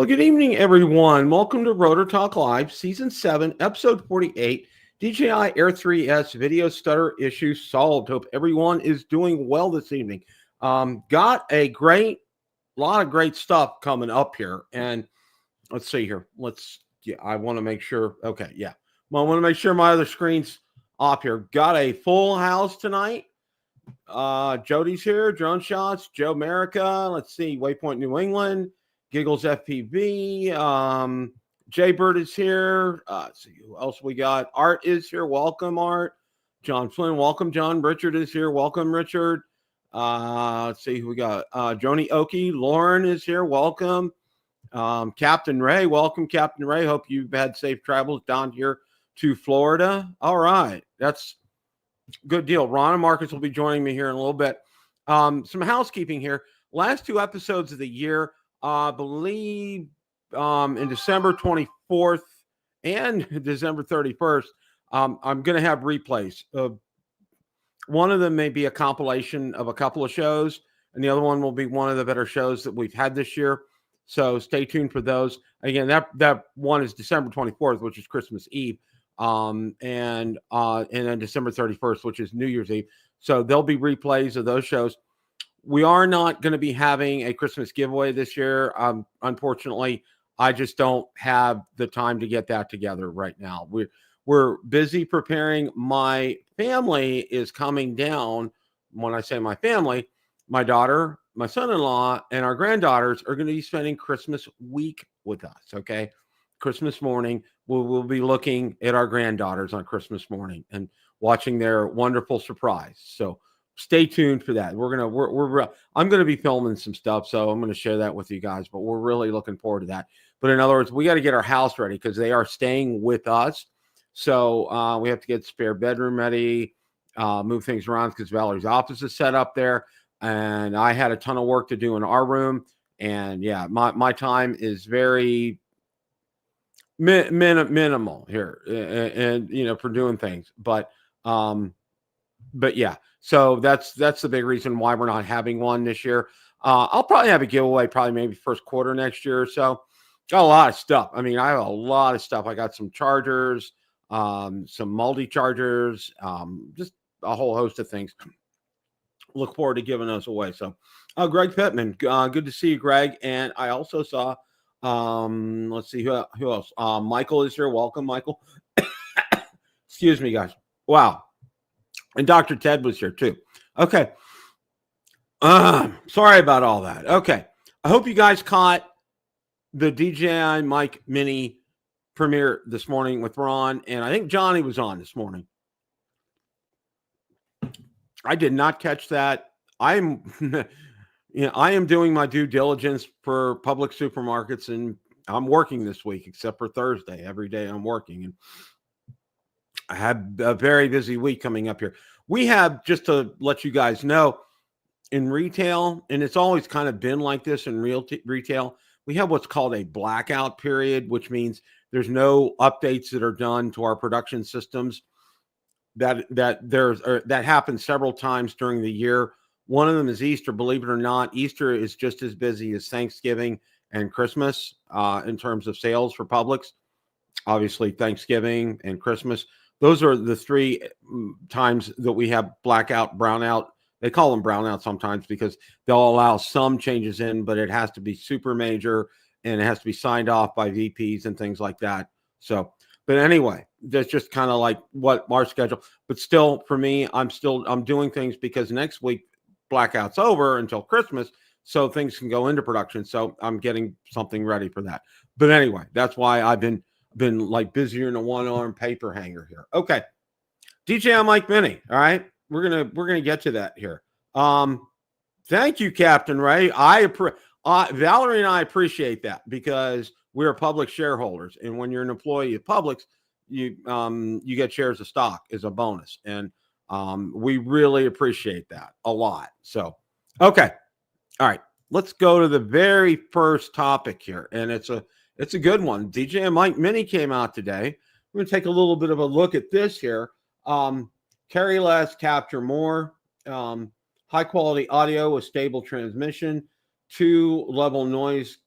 Well, good evening, everyone. Welcome to Rotor Talk Live, Season 7, Episode 48, DJI Air 3S video stutter issue solved. Hope everyone is doing well this evening. Got a lot of great stuff coming up here. And let's see here. I want to make sure. Okay, yeah. Well, I want to make sure my other screen's off here. Got a full house tonight. Jody's here, Drone Shots, Joe America. Let's see, Waypoint New England. Giggles FPV. Jaybird is here. Let's see who else we got. Art is here. Welcome, Art. John Flynn, welcome, John. Richard is here. Welcome, Richard. Let's see who we got. Joni Oki. Lauren is here. Welcome. Captain Ray. Welcome, Captain Ray. Hope you've had safe travels down here to Florida. All right. That's a good deal. Ron and Marcus will be joining me here in a little bit. Some housekeeping here. Last two episodes of the year, I believe in December 24th and December 31st, I'm going to have replays. One of them may be a compilation of a couple of shows, and the other one will be one of the better shows that we've had this year. So stay tuned for those. Again, that one is December 24th, which is Christmas Eve, and then December 31st, which is New Year's Eve. So there'll be replays of those shows. We are not going to be having a Christmas giveaway this year. Unfortunately, I just don't have the time to get that together right now. We're busy preparing. My family is coming down. When I say my family, my daughter, my son-in-law, and our granddaughters are going to be spending Christmas week with us, okay? Christmas morning, we'll be looking at our granddaughters on Christmas morning and watching their wonderful surprise. So stay tuned for that. I'm going to be filming some stuff, so I'm going to share that with you guys, but we're really looking forward to that. But in other words, we got to get our house ready because they are staying with us. So we have to get the spare bedroom ready, move things around because Valerie's office is set up there. And I had a ton of work to do in our room. And yeah, my time is very minimal here and for doing things. But yeah, so that's the big reason why we're not having one this year. I'll probably have a giveaway, maybe first quarter next year or so. Got a lot of stuff. I mean, I have a lot of stuff. I got some chargers, some multi-chargers, just a whole host of things. Look forward to giving those away. So, Greg Pittman, good to see you, Greg. And I also saw, let's see who else. Michael is here. Welcome, Michael. Excuse me, guys. Wow. And Dr. Ted was here too. Okay. Sorry about all that. Okay. I hope you guys caught the DJI Mini premiere this morning with Ron, and I think Johnny was on this morning. I did not catch that. I am doing my due diligence for public supermarkets, and I'm working this week, except for Thursday. Every day I'm working, and I have a very busy week coming up here. We have, just to let you guys know, in retail, and it's always kind of been like this in retail, we have what's called a blackout period, which means there's no updates that are done to our production systems. That happens several times during the year. One of them is Easter. Believe it or not, Easter is just as busy as Thanksgiving and Christmas in terms of sales for Publix. Obviously, Thanksgiving and Christmas. Those are the three times that we have blackout, brownout. They call them brownout sometimes because they'll allow some changes in, but it has to be super major and it has to be signed off by VPs and things like that. So, but anyway, that's just kind of like what our schedule. But still, for me, I'm doing things because next week blackout's over until Christmas, so things can go into production. So I'm getting something ready for that. But anyway, that's why I've been like busier than a one-arm paper hanger here. Okay, DJI Mini. All right, we're gonna get to that here. Thank you, Captain Ray. Valerie and I appreciate that because we're public shareholders, and when you're an employee of Publix, you get shares of stock as a bonus, and we really appreciate that a lot. So, okay, all right, let's go to the very first topic here, and it's a good one. DJI Mini came out today. We're gonna take a little bit of a look at this here. Carry less, capture more. High quality audio with stable transmission, 2-level noise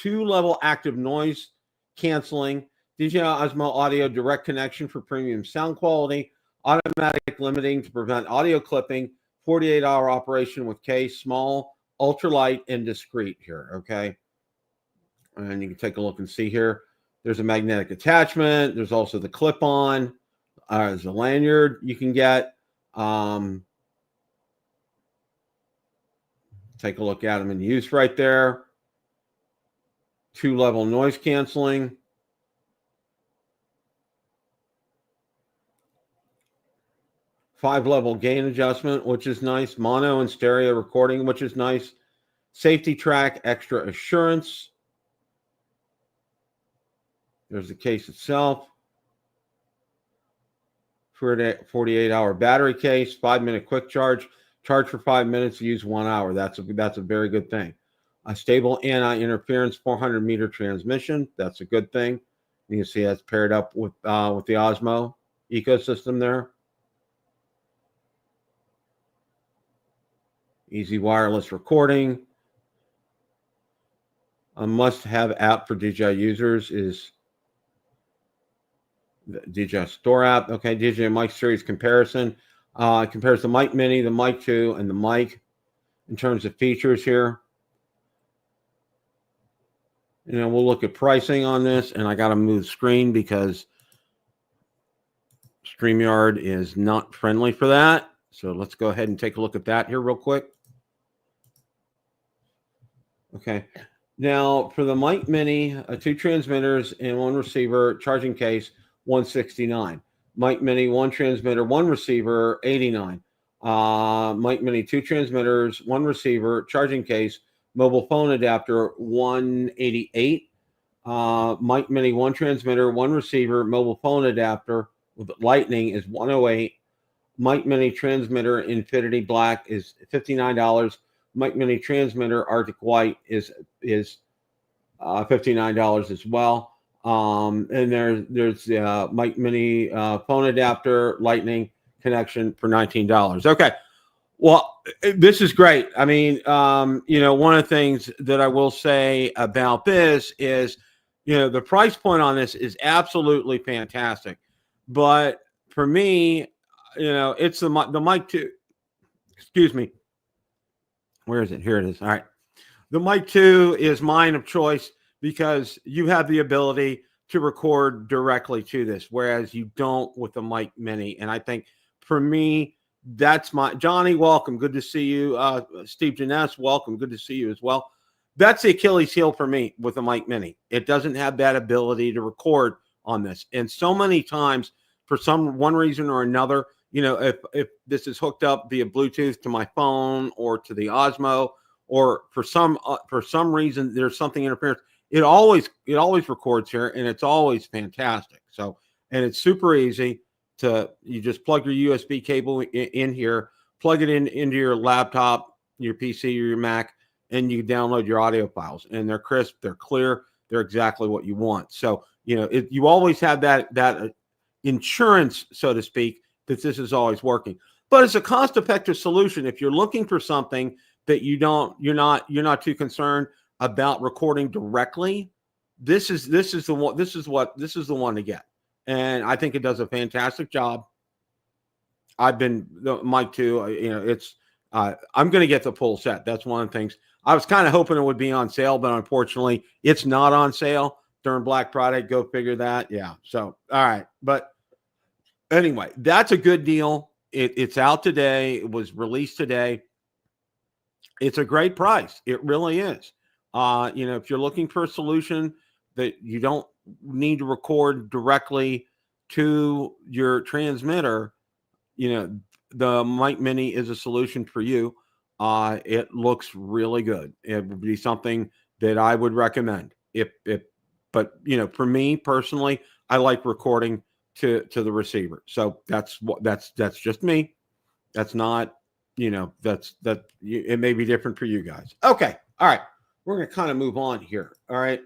2-level active noise canceling, DJI Osmo audio direct connection for premium sound quality, automatic limiting to prevent audio clipping, 48-hour operation with case, small, ultralight, and discreet here, okay? And you can take a look and see here. There's a magnetic attachment. There's also the clip-on. There's a lanyard you can get. Take a look at them in use right there. 2-level noise canceling. Five-level gain adjustment, which is nice. Mono and stereo recording, which is nice. Safety track, extra assurance. There's the case itself. 48-hour battery case, 5-minute quick charge. Charge for 5 minutes, use 1 hour. That's a very good thing. A stable anti-interference 400-meter transmission. That's a good thing. You can see that's paired up with the Osmo ecosystem there. Easy wireless recording. A must-have app for DJI users is the DJI Store app. Okay, DJI Mic Series comparison. It compares the Mic Mini, the Mic 2, and the Mic in terms of features here. You know, we'll look at pricing on this, and I got to move the screen because StreamYard is not friendly for that. So let's go ahead and take a look at that here real quick. Okay. Now, for the Mic Mini, 2 transmitters and 1 receiver, charging case, $169. Mic Mini, 1 transmitter, 1 receiver, $89. Mic Mini, 2 transmitters, 1 receiver, charging case, mobile phone adapter, $188. Mic Mini, 1 transmitter, 1 receiver, mobile phone adapter with Lightning is $108. Mic Mini transmitter Infinity Black is $59. Mic Mini transmitter Arctic White is $59 as well. And there's Mic Mini phone adapter Lightning connection for $19. Okay. Well, this is great. I mean, you know, one of the things that I will say about this is, you know, the price point on this is absolutely fantastic. But for me, you know, it's the Mic 2. Excuse me. Where is it? Here it is. All right. The Mic 2 is mine of choice because you have the ability to record directly to this, whereas you don't with the Mic Mini. And I think for me, that's my Johnny. Welcome. Good to see you. Steve Janess, welcome. Good to see you as well. That's the Achilles heel for me with the Mic Mini. It doesn't have that ability to record on this. And so many times, for one reason or another, you know, if this is hooked up via Bluetooth to my phone or to the Osmo, or for some reason there's something interference, it always records here, and it's always fantastic. So, and it's super easy to, you just plug your USB cable in here, plug it into your laptop, your PC, or your Mac, and you download your audio files, and they're crisp, they're clear, they're exactly what you want. So, you know, you always have that insurance, so to speak, that this is always working. But it's a cost-effective solution if you're looking for something that you're not too concerned about recording directly. This is the one to get. And I think it does a fantastic job. The Mic 2, you know, it's I'm going to get the full set. That's one of the things. I was kind of hoping it would be on sale, but unfortunately it's not on sale during Black Friday. Go figure that. Yeah. So, all right. But anyway, that's a good deal. It's out today. It was released today. It's a great price. It really is. You know, if you're looking for a solution that you don't need to record directly to your transmitter, you know, the Mic Mini is a solution for you. It looks really good. It would be something that I would recommend. But you know, for me personally, I like recording to the receiver. So that's just me. That's not, you know, it may be different for you guys. Okay. All right. We're going to kind of move on here. All right.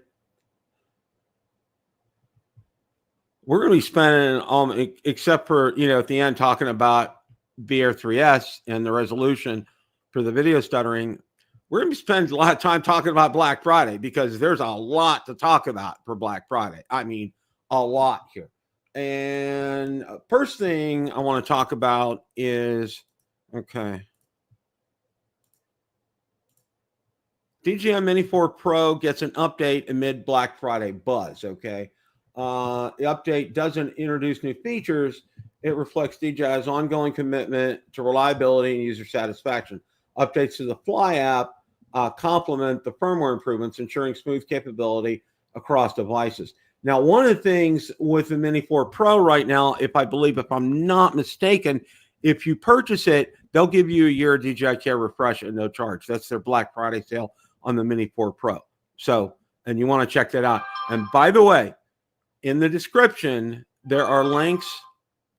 We're going to be spending, except for, you know, at the end, talking about the Air 3S and the resolution for the video stuttering. we're going to spend a lot of time talking about Black Friday because there's a lot to talk about for Black Friday. I mean, a lot here. And first thing I want to talk about is, okay, DJI Mini 4 Pro gets an update amid Black Friday buzz, okay? The update doesn't introduce new features. It reflects DJI's ongoing commitment to reliability and user satisfaction. Updates to the Fly app complement the firmware improvements, ensuring smooth capability across devices. Now, one of the things with the Mini 4 Pro right now, if I'm not mistaken, if you purchase it, they'll give you a year of DJI Care refresh at no charge. That's their Black Friday sale on the Mini 4 Pro. So, and you want to check that out. And by the way, in the description, there are links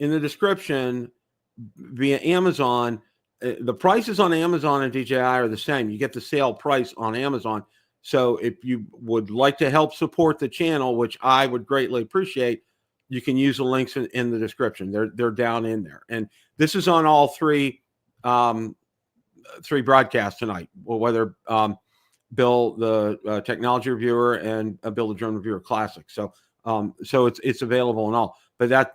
in the description via Amazon. The prices on Amazon and DJI are the same. You get the sale price on Amazon. So if you would like to help support the channel, which I would greatly appreciate, you can use the links in the description. They're down in there. And this is on all three broadcasts tonight, whether Bill, the technology reviewer, and Bill, the drone reviewer classic. So it's available and all. But that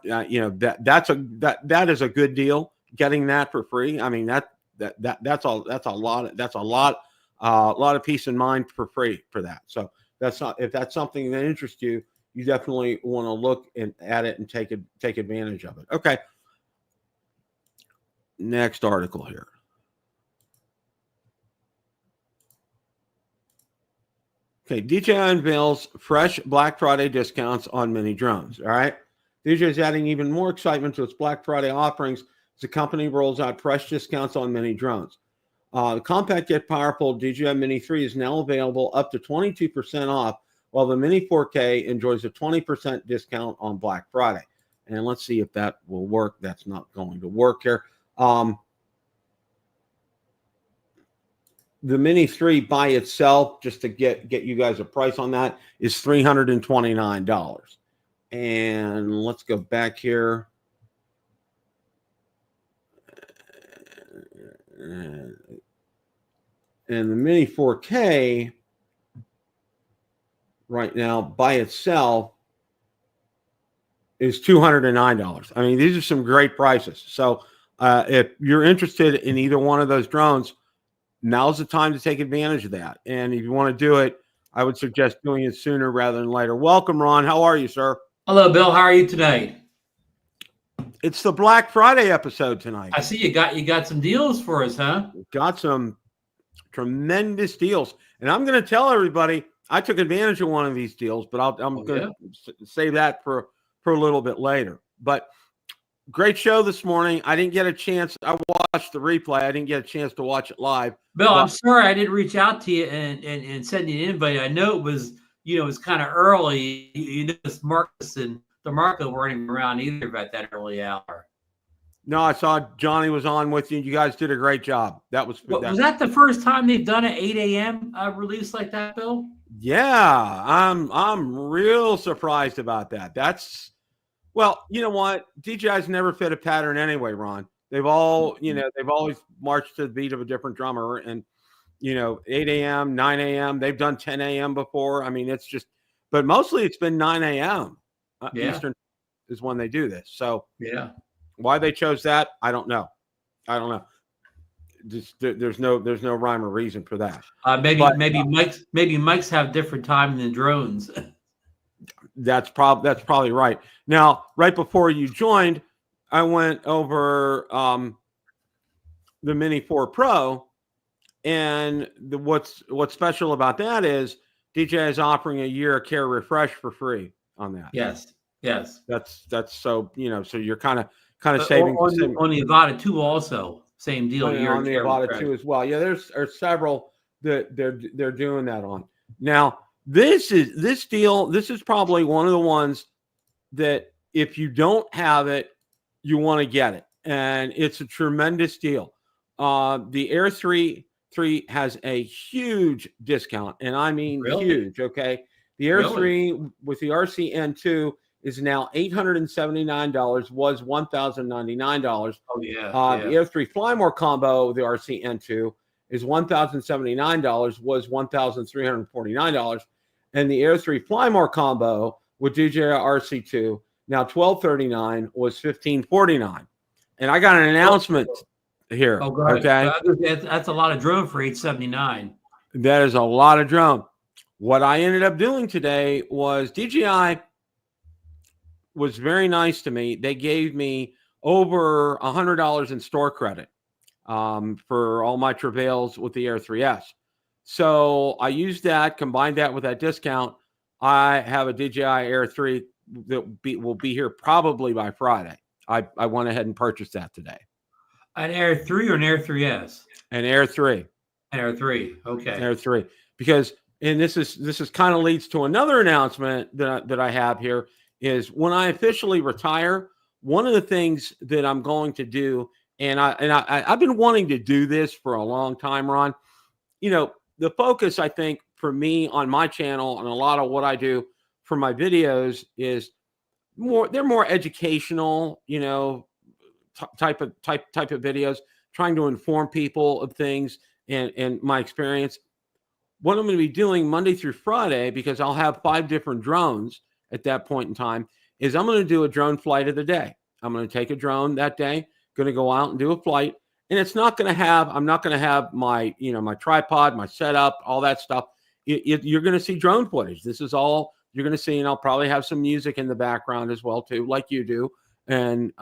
that is a good deal. Getting that for free. I mean that's a lot of peace of mind for free for that. So if that's something that interests you, you definitely want to look at it and take advantage of it. Okay. Next article here. Okay, DJI unveils fresh Black Friday discounts on mini drones. All right. DJI is adding even more excitement to its Black Friday offerings as the company rolls out fresh discounts on mini drones. The compact yet powerful DJI Mini 3 is now available up to 22% off, while the Mini 4K enjoys a 20% discount on Black Friday. And let's see if that will work. That's not going to work here. The Mini 3 by itself, just to get you guys a price on that, is $329. And let's go back here. And the Mini 4K right now by itself is $209. I mean, these are some great prices. So if you're interested in either one of those drones, now's the time to take advantage of that. And if you want to do it, I would suggest doing it sooner rather than later. Welcome, Ron. How are you, sir? Hello, Bill. How are you tonight? It's the Black Friday episode tonight. I see you got some deals for us, huh? Got some tremendous deals. And I'm going to tell everybody I took advantage of one of these deals, but I'm going to save that for a little bit later. But great show this morning. I didn't get a chance. I watched the replay. I didn't get a chance to watch it live. Bill, I'm sorry I didn't reach out to you and send you an invite. I know it was kind of early. You know, Marcus and the market weren't even around either at that early hour. No, I saw Johnny was on with you. You guys did a great job. Was that the first time they've done an 8 a.m. Release like that, Bill? Yeah, I'm real surprised about that. Well, you know what? DJI's never fit a pattern anyway, Ron. They've always marched to the beat of a different drummer, and 8 a.m., 9 a.m. They've done 10 a.m. before. I mean, but mostly it's been 9 a.m. Eastern is when they do this. So yeah, why they chose that, I don't know. There's no rhyme or reason for that. Maybe mics have different time than drones. That's probably right. Now, right before you joined, I went over the Mini 4 Pro, and what's special about that is DJI is offering a year of care refresh for free on that. Yes. That's so so you're kind of saving on the Avata 2 also. Same deal. On the Avata 2 as well. Yeah, there's several that they're doing that on. Now, this deal, this is probably one of the ones that if you don't have it, you want to get it. And it's a tremendous deal. The Air 3 has a huge discount, and I mean huge, okay? The Air 3 with the RC-N2 is now $879, was $1,099. Oh, yeah. The Air 3 Fly More combo, the RC-N2, is $1,079, was $1,349. And the Air 3 Fly More combo with DJI RC2, now $1,239, was $1,549. And I got an announcement here. Oh, got okay. That's a lot of drone for $879. That is a lot of drone. What I ended up doing today was DJI was very nice to me. They gave me over $100 in store credit for all my travails with the Air 3S. So I used that, combined that with that discount. I have a DJI Air 3 that will be here probably by Friday. I went ahead and purchased that today. An Air 3 or an Air 3S? An Air 3. An Air 3. Okay. Air 3. Because, and this is kind of leads to another announcement that I have here, is when I officially retire, one of the things that I'm going to do, and I've been wanting to do this for a long time, Ron. You know, the focus, I think, for me on my channel and a lot of what I do for my videos is they're more educational, you know, type of videos, trying to inform people of things and my experience. What I'm going to be doing Monday through Friday, because I'll have 5 different drones at that point in time, is I'm going to do a drone flight of the day. I'm going to take a drone that day, going to go out and do a flight. And it's not going to have, I'm not going to have my, you know, my tripod, my setup, all that stuff. You're going to see drone footage. This is all you're going to see. And I'll probably have some music in the background as well, too, like you do. And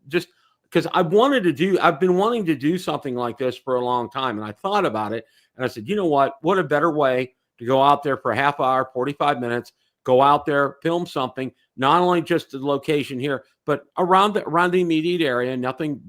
just because I've been wanting to do something like this for a long time. And I thought about it and I said, you know what a better way to go out there for a half hour, 45 minutes, go out there, film something, not only just the location here, but around the immediate area, nothing,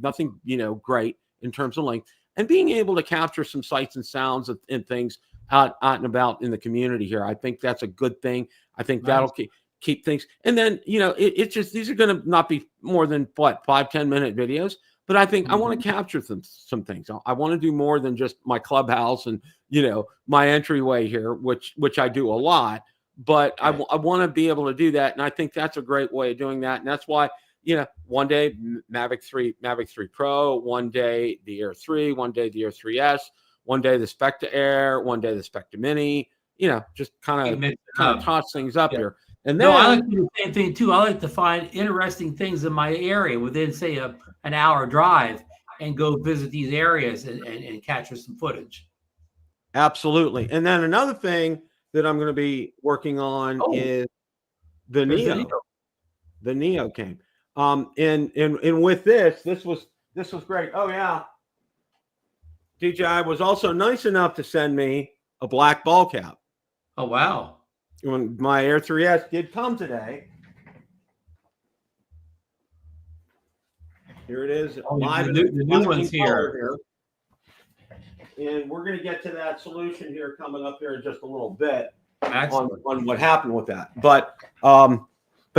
you know, great in terms of length, and being able to capture some sights and sounds and things out and about in the community here. I think that's a good thing. I think that'll keep things. And then, you know, it's just, these are going to not be more than 5-10 minute videos, but I think I want to capture some things. I want to do more than just my clubhouse and, you know, my entryway here, which I do a lot, but I want to be able to do that. And I think that's a great way of doing that. And that's why, you know, one day Mavic 3 Pro, one day the Air 3, one day the Air 3S, one day the Spectre Air, one day the Spectre Mini, you know, just kind of toss things up here. And then I like to do the same thing too. I like to find interesting things in my area within, say, an hour drive, and go visit these areas and capture some footage. Absolutely. And then another thing that I'm going to be working on is the Neo. The Neo came. And with this was great. Oh yeah. DJI was also nice enough to send me a black ball cap. Oh wow. When my Air 3S did come today. Here it is. Oh, the new one's here. And we're going to get to that solution here coming up here in just a little bit on what happened with that. But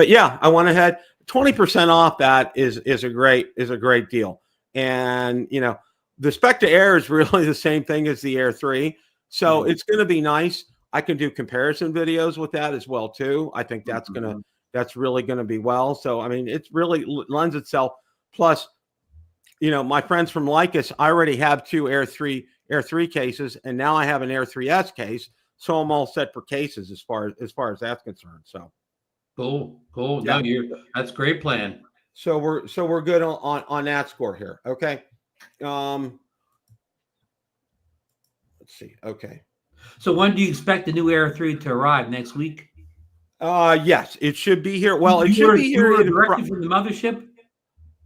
yeah, I went ahead. 20% off that is a great deal. And you know, the Spectre Air is really the same thing as the Air 3. So it's going to be nice. I can do comparison videos with that as well too. I think that's really going to be well. So I mean, it really lends itself. Plus, you know, my friends from Lycus, I already have 2 Air 3 cases, and now I have an Air 3S case. So I'm all set for cases as far as that's concerned. So cool. Yeah. No, that's a great plan. So we're good on that score here. Okay. Let's see. Okay. So when do you expect the new Air 3 to arrive? Next week? Yes, it should be here. Well, it should be here directly from the mothership.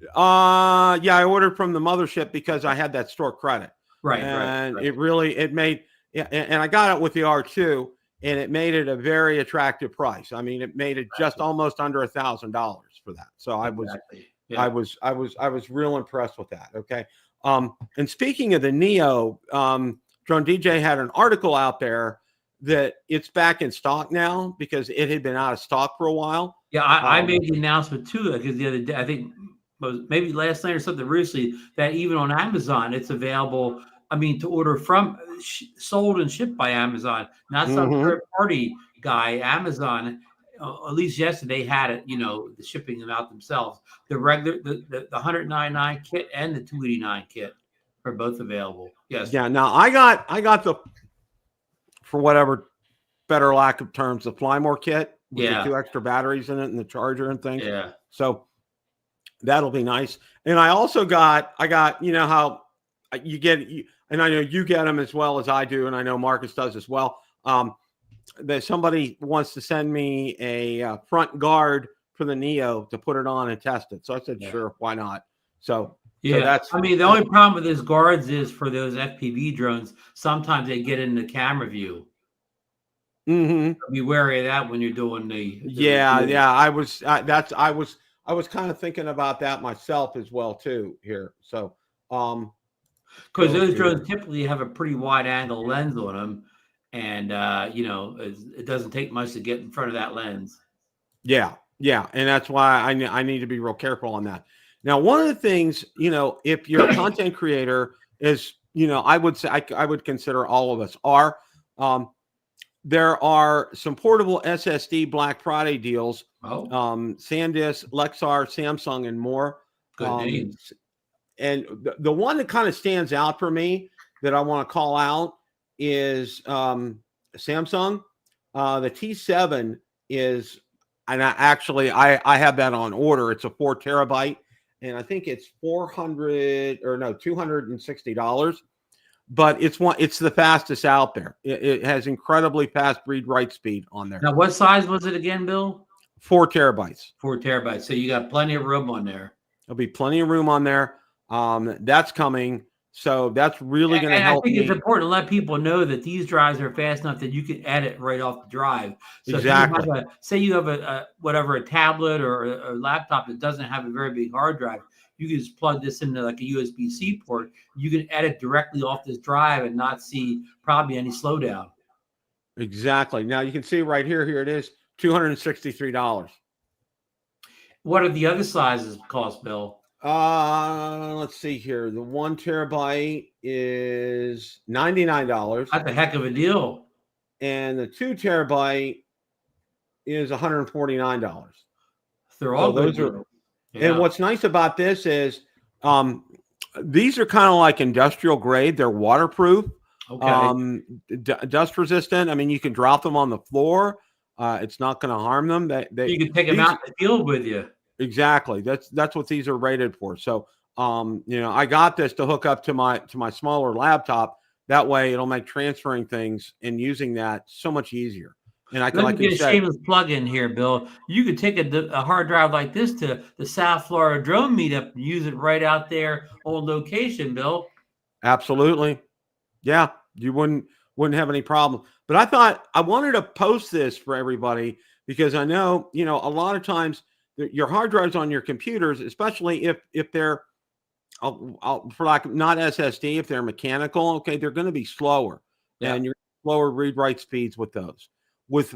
Yeah, I ordered from the mothership because I had that store credit. Right. And it made, and I got it with the R2, and it made it a very attractive price. I mean, it made it just almost under $1,000 for that. So I was real impressed with that. Okay. And speaking of the Neo, Drone DJ had an article out there that it's back in stock now because it had been out of stock for a while. Yeah, I made the announcement too, because the other day, I think maybe last night or something recently, that even on Amazon it's available. I mean, to order from, sold and shipped by Amazon, not some third party guy. Amazon, at least yesterday, had it. You know, the shipping them out themselves. The regular, the $199 kit and the $289 kit. are both available. Yes. Yeah. Now I got the, for whatever better lack of terms, the Fly More kit with the 2 extra batteries in it and the charger and things. Yeah. So that'll be nice. And I also got, you know how you get, and I know you get them as well as I do, and I know Marcus does as well. That somebody wants to send me a front guard for the Neo to put it on and test it. So I said, sure, why not? So yeah, that's, I mean, the only problem with those guards is for those FPV drones, sometimes they get in the camera view. Be wary of that when you're doing the yeah. I was kind of thinking about that myself as well too here. So because those drones typically have a pretty wide angle lens on them, and you know, it doesn't take much to get in front of that lens. Yeah, and that's why I need to be real careful on that. Now, one of the things, you know, if you're a content creator, is, you know, I would say I would consider all of us are. There are some portable SSD Black Friday deals. SanDisk, Lexar, Samsung, and more. Good names. And the one that kind of stands out for me that I want to call out is Samsung. The T7 is, and I have that on order. It's a 4 terabyte, and I think it's $260. But it's the fastest out there. It has incredibly fast read-write speed on there. Now, what size was it again, Bill? 4 terabytes. 4 terabytes. So you got plenty of room on there. There'll be plenty of room on there. That's coming. So that's really going to help me. I think it's important to let people know that these drives are fast enough that you can edit right off the drive. So exactly. If say you have a tablet or a laptop that doesn't have a very big hard drive, you can just plug this into like a USB-C port. You can edit directly off this drive and not see probably any slowdown. Exactly. Now you can see right here. Here it is, $263. What are the other sizes cost, Bill? Let's see here. The 1 terabyte is $99. That's a heck of a deal. And the 2 terabyte is $149. They're all those are. Yeah. And what's nice about this is these are kind of like industrial grade. They're waterproof, dust resistant. I mean, you can drop them on the floor. It's not going to harm them. You can take them out in the field with you. Exactly. That's what these are rated for. So, you know, I got this to hook up to my smaller laptop. That way it'll make transferring things and using that so much easier. And I can get a shameless plug in here, Bill. You could take a hard drive like this to the South Florida drone meetup and use it right out there on location, Bill. Absolutely. Yeah. You wouldn't have any problem. But I thought I wanted to post this for everybody because I know, you know, a lot of times your hard drives on your computers, especially if they're for like not SSD, if they're mechanical, okay, they're going to be slower, and you're slower read-write speeds with those. With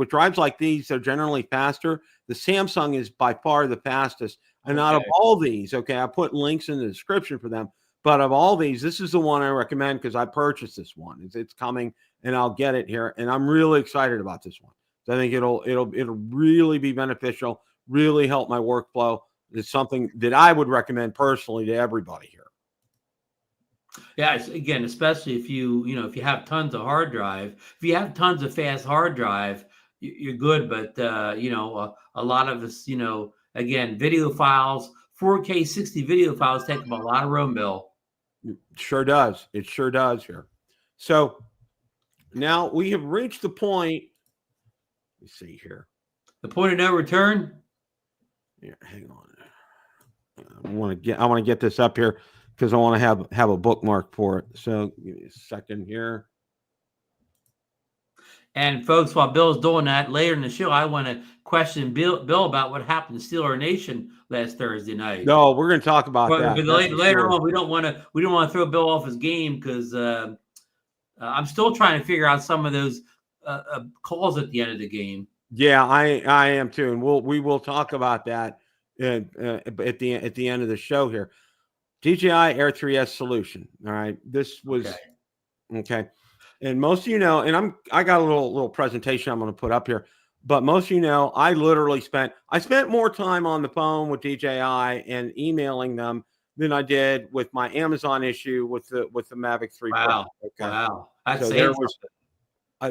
drives like these, they're generally faster. The Samsung is by far the fastest, and out of all these, okay, I put links in the description for them. But of all these, this is the one I recommend because I purchased this one. It's coming, and I'll get it here, and I'm really excited about this one. So I think it'll really be beneficial. Really help my workflow. It's something that I would recommend personally to everybody here. Yeah, again, especially if you have tons of hard drive. If you have tons of fast hard drive, you're good. But you know, a lot of this, you know, again, video files, 4K 60 video files take up a lot of room, Bill. It sure does. It sure does here. So now we have reached the point. Let's see here. The point of no return. Yeah, hang on. I want to get this up here because I want to have a bookmark for it. So give me a second here. And folks, while Bill's doing that, later in the show, I want to question Bill about what happened to Steeler Nation last Thursday night. No, we're going to talk about that. But later on, we don't want to throw Bill off his game because I'm still trying to figure out some of those calls at the end of the game. Yeah, I am too, and we will talk about that at the end of the show here. DJI Air 3S solution. All right, this was okay. And most of you know, and I got a little presentation I'm going to put up here, but most of you know, I literally spent more time on the phone with DJI and emailing them than I did with my Amazon issue with the Mavic 3 Pro. Wow. Okay. Wow. That's So there was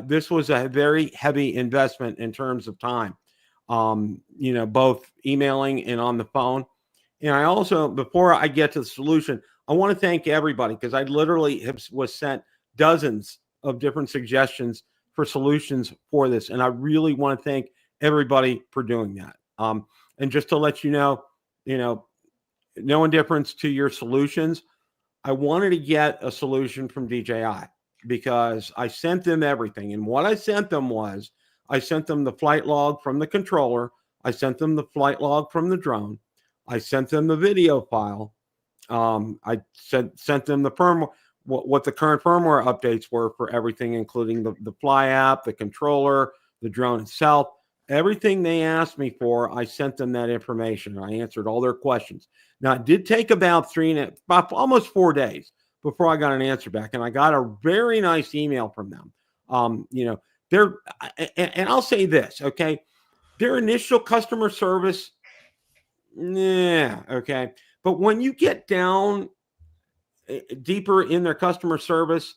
this was a very heavy investment in terms of time. Both emailing and on the phone. And I also, before I get to the solution, I want to thank everybody, because I literally was sent dozens of different suggestions for solutions for this. And I really want to thank everybody for doing that. And just to let you know, no indifference to your solutions, I wanted to get a solution from DJI because I sent them everything. And what I sent them was, I sent them the flight log from the controller. I sent them the flight log from the drone. I sent them the video file. I sent them the firmware, what the current firmware updates were for everything, including the Fly app, the controller, the drone itself. Everything they asked me for, I sent them that information. I answered all their questions. Now, it did take about almost 4 days before I got an answer back, and I got a very nice email from them. And I'll say this, okay? Their initial customer service, yeah, okay. But when you get down deeper in their customer service,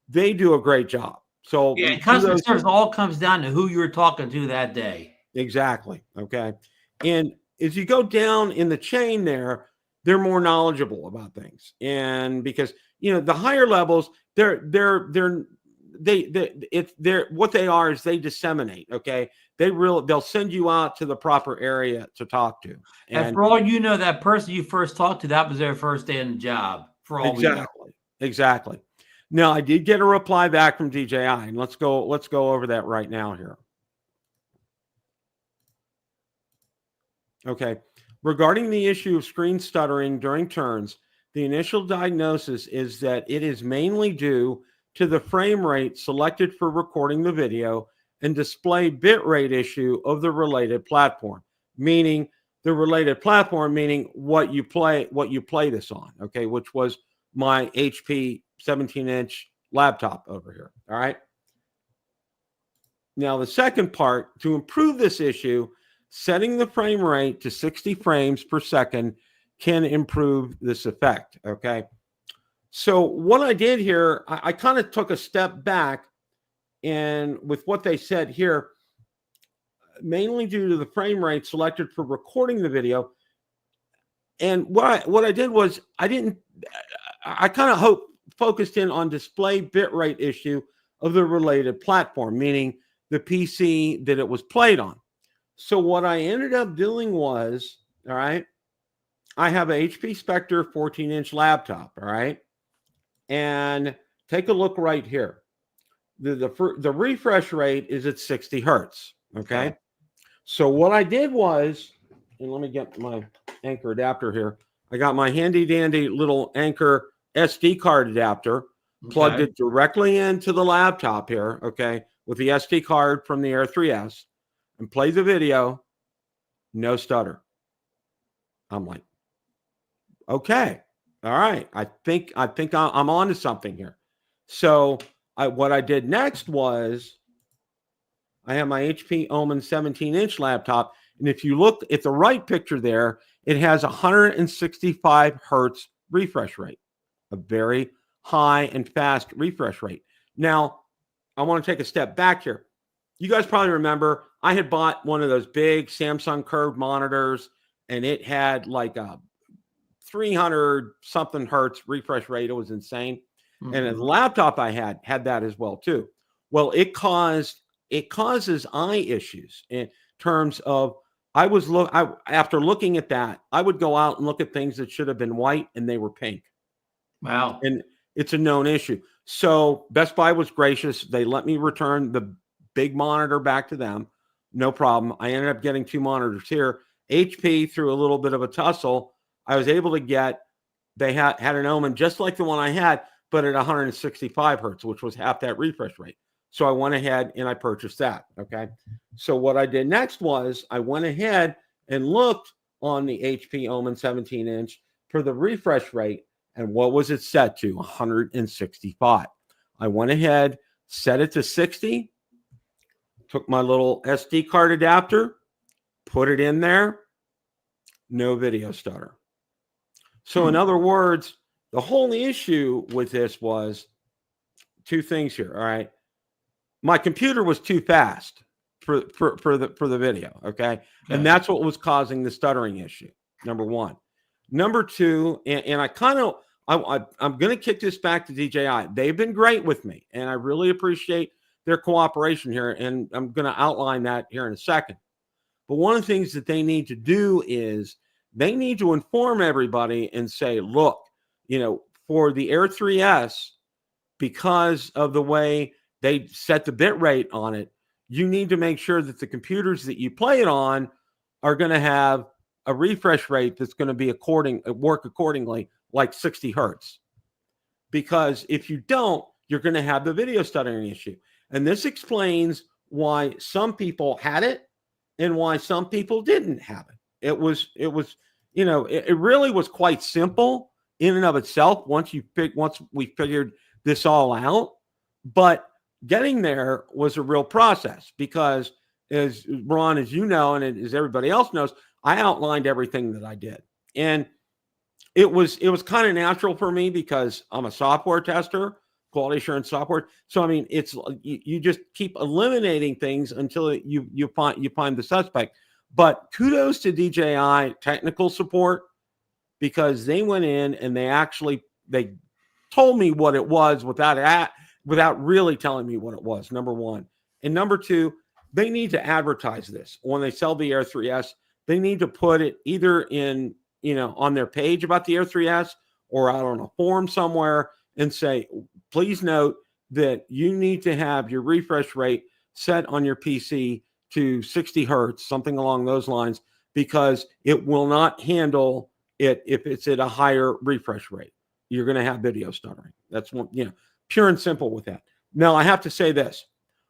they do a great job. So yeah, customer service all comes down to who you're talking to that day. Exactly. Okay. And as you go down in the chain there, they're more knowledgeable about things. And because, the higher levels, what they are is they disseminate. Okay. They'll send you out to the proper area to talk to. And for all you know, that person you first talked to, that was their first day in the job. For all we know. Exactly. Now, I did get a reply back from DJI, and let's go over that right now here. Okay. Regarding the issue of screen stuttering during turns, the initial diagnosis is that it is mainly due to the frame rate selected for recording the video and display bitrate issue of the related platform, meaning what you play this on, okay, which was my HP 17-inch laptop over here. All right. Now, the second part, to improve this issue, setting the frame rate to 60 frames per second can improve this effect. Okay. So what I did here, I kind of took a step back, and with what they said here, mainly due to the frame rate selected for recording the video. And what I did was I kind of focused in on display bitrate issue of the related platform, meaning the PC that it was played on. So what I ended up doing was, all right, I have a HP Spectre 14-inch laptop, all right, and take a look right here. The refresh rate is at 60 hertz, okay? So what I did was, and let me get my Anchor adapter here. I got my handy dandy little Anchor SD card adapter, plugged it directly into the laptop here, okay, with the SD card from the Air 3S, and played the video, no stutter. I'm like, okay, all right. I think I'm on to something here. So what I did next was I have my HP Omen 17-inch laptop, and if you look at the right picture there, it has 165 hertz refresh rate, a very high and fast refresh rate. Now, I want to take a step back here. You guys probably remember I had bought one of those big Samsung curved monitors, and it had like a 300 something hertz refresh rate. It was insane. Mm-hmm. And the laptop I had that as well too. Well, it causes eye issues in terms of after looking at that, I would go out and look at things that should have been white and they were pink. Wow. And it's a known issue. So Best Buy was gracious. They let me return the big monitor back to them. No problem. I ended up getting 2 monitors here. HP, through a little bit of a tussle, I was able to get, they had an Omen just like the one I had, but at 165 hertz, which was half that refresh rate. So I went ahead and I purchased that. Okay. So what I did next was I went ahead and looked on the HP Omen 17-inch for the refresh rate. And what was it set to? 165. I went ahead, set it to 60, took my little SD card adapter, put it in there, no video stutter. So in other words, the whole issue with this was two things here. All right. My computer was too fast for the video. Okay. And that's what was causing the stuttering issue. Number one. Number two, and I'm going to kick this back to DJI. They've been great with me, and I really appreciate their cooperation here. And I'm going to outline that here in a second. But one of the things that they need to do is they need to inform everybody and say, look, for the Air 3S, because of the way they set the bit rate on it, you need to make sure that the computers that you play it on are going to have a refresh rate that's going to be work accordingly, like 60 hertz. Because if you don't, you're going to have the video stuttering issue. And this explains why some people had it and why some people didn't have it. It really was quite simple in and of itself once we figured this all out. But getting there was a real process because, as Ron, as you know, and as everybody else knows, I outlined everything that I did. And it was kind of natural for me because I'm a software tester, quality assurance software. So, I mean, it's you just keep eliminating things until you find the suspect. But kudos to DJI technical support, because they went in and they told me what it was without really telling me what it was, number one. And number two, they need to advertise this. When they sell the Air 3S, they need to put it either in, on their page about the Air 3S or out on a forum somewhere and say, please note that you need to have your refresh rate set on your PC to 60 hertz, something along those lines, because it will not handle it if it's at a higher refresh rate. You're going to have video stuttering. That's one, pure and simple with that. Now, I have to say this.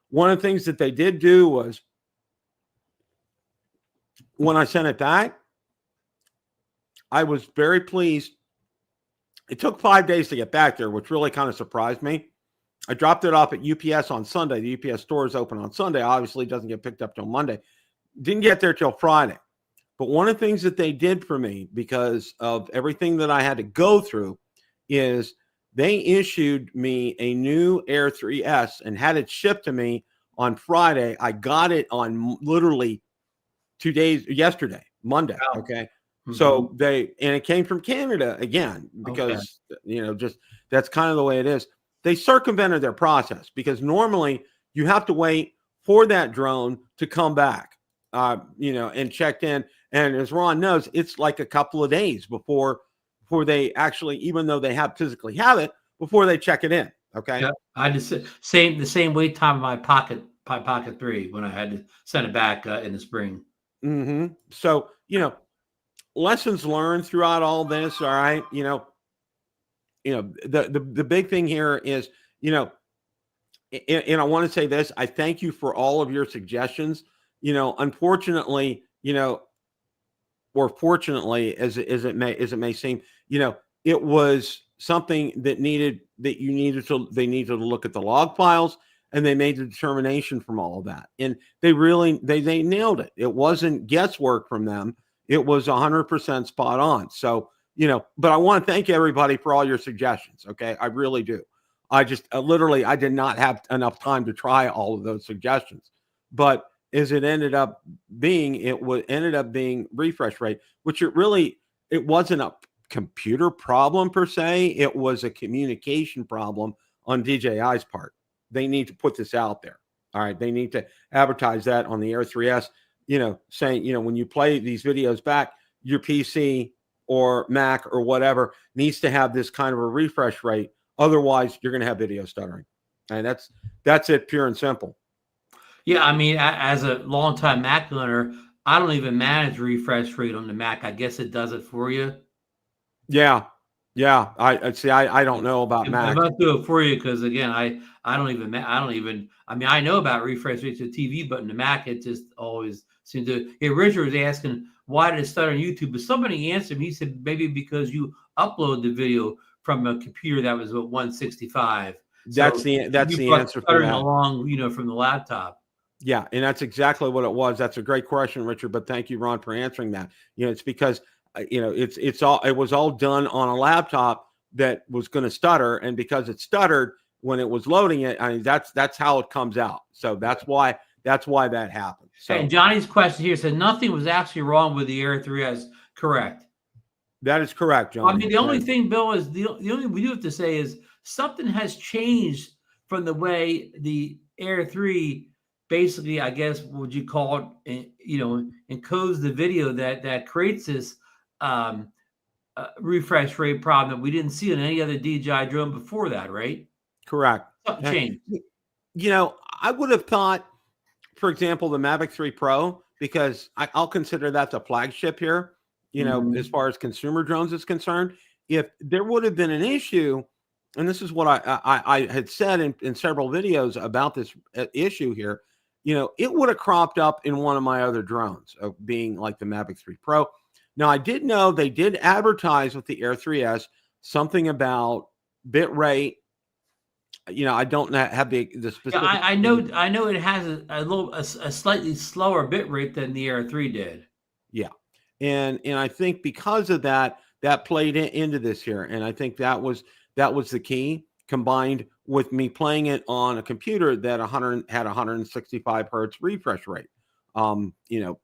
One of the things that they did do was when I sent it back, I was very pleased. It took 5 days to get back there, which really kind of surprised me. I dropped it off at UPS on Sunday. The UPS store is open on Sunday. Obviously, it doesn't get picked up till Monday. Didn't get there till Friday. But one of the things that they did for me, because of everything that I had to go through, is they issued me a new Air 3S and had it shipped to me on Friday. I got it on literally 2 days, yesterday, Monday. Wow. Okay. Mm-hmm. So it came from Canada again, because, just that's kind of the way it is. They circumvented their process because normally you have to wait for that drone to come back, and checked in. And as Ron knows, it's like a couple of days before they actually, even though they physically have it, before they check it in. Okay. Yeah, I just the same wait time in my Pocket 3 when I had to send it back in the spring. Mm-hmm. So, lessons learned throughout all this. All right. The big thing here is, and I want to say this, I thank you for all of your suggestions. Unfortunately, or fortunately, as it may seem, it was something that they needed to look at the log files, and they made the determination from all of that. And they nailed it. It wasn't guesswork from them. It was 100% spot on. So, but I want to thank everybody for all your suggestions. Okay. I really do. I just I did not have enough time to try all of those suggestions, but as it ended up being, ended up being refresh rate, which it wasn't a computer problem per se. It was a communication problem on DJI's part. They need to put this out there. All right. They need to advertise that on the Air 3S, saying, when you play these videos back, your PC or Mac or whatever needs to have this kind of a refresh rate. Otherwise, you're going to have video stuttering. And that's it, pure and simple. Yeah, I mean, as a longtime Mac owner, I don't even manage refresh rate on the Mac. I guess it does it for you. Yeah. I see. I don't know about Mac. I must do it for you because, again, I don't even. I mean, I know about refresh rates of TV, but in the Mac, it just always seems to. Hey, Richard was asking why did it stutter on YouTube, but somebody answered me. He said maybe because you upload the video from a computer that was 165. That's the answer for that. Along, from the laptop. Yeah, and that's exactly what it was. That's a great question, Richard. But thank you, Ron, for answering that. It's because it was all done on a laptop that was going to stutter, and because it stuttered when it was loading it, I mean that's how it comes out. So that's why that happened. So and Johnny's question here said nothing was actually wrong with the Air 3S. Correct. that is correct, John. I mean, the only thing, Bill, is the only we do have to say is something has changed from the way the Air 3 basically, I guess, would you call it, encodes the video that creates this refresh rate problem that we didn't see on any other DJI drone before that, right? Correct. Something changed. I would have thought, for example, the Mavic 3 Pro, because I'll consider that the flagship here, as far as consumer drones is concerned. If there would have been an issue, and this is what I had said in several videos about this issue here, it would have cropped up in one of my other drones, being like the Mavic 3 Pro. Now, I did know they did advertise with the Air 3S something about bit rate. I don't have the specific. Yeah, I know it has a slightly slower bit rate than the Air 3 did. Yeah, and I think because of that played into this here, and I think that was the key, combined with me playing it on a computer that had 165 hertz refresh rate,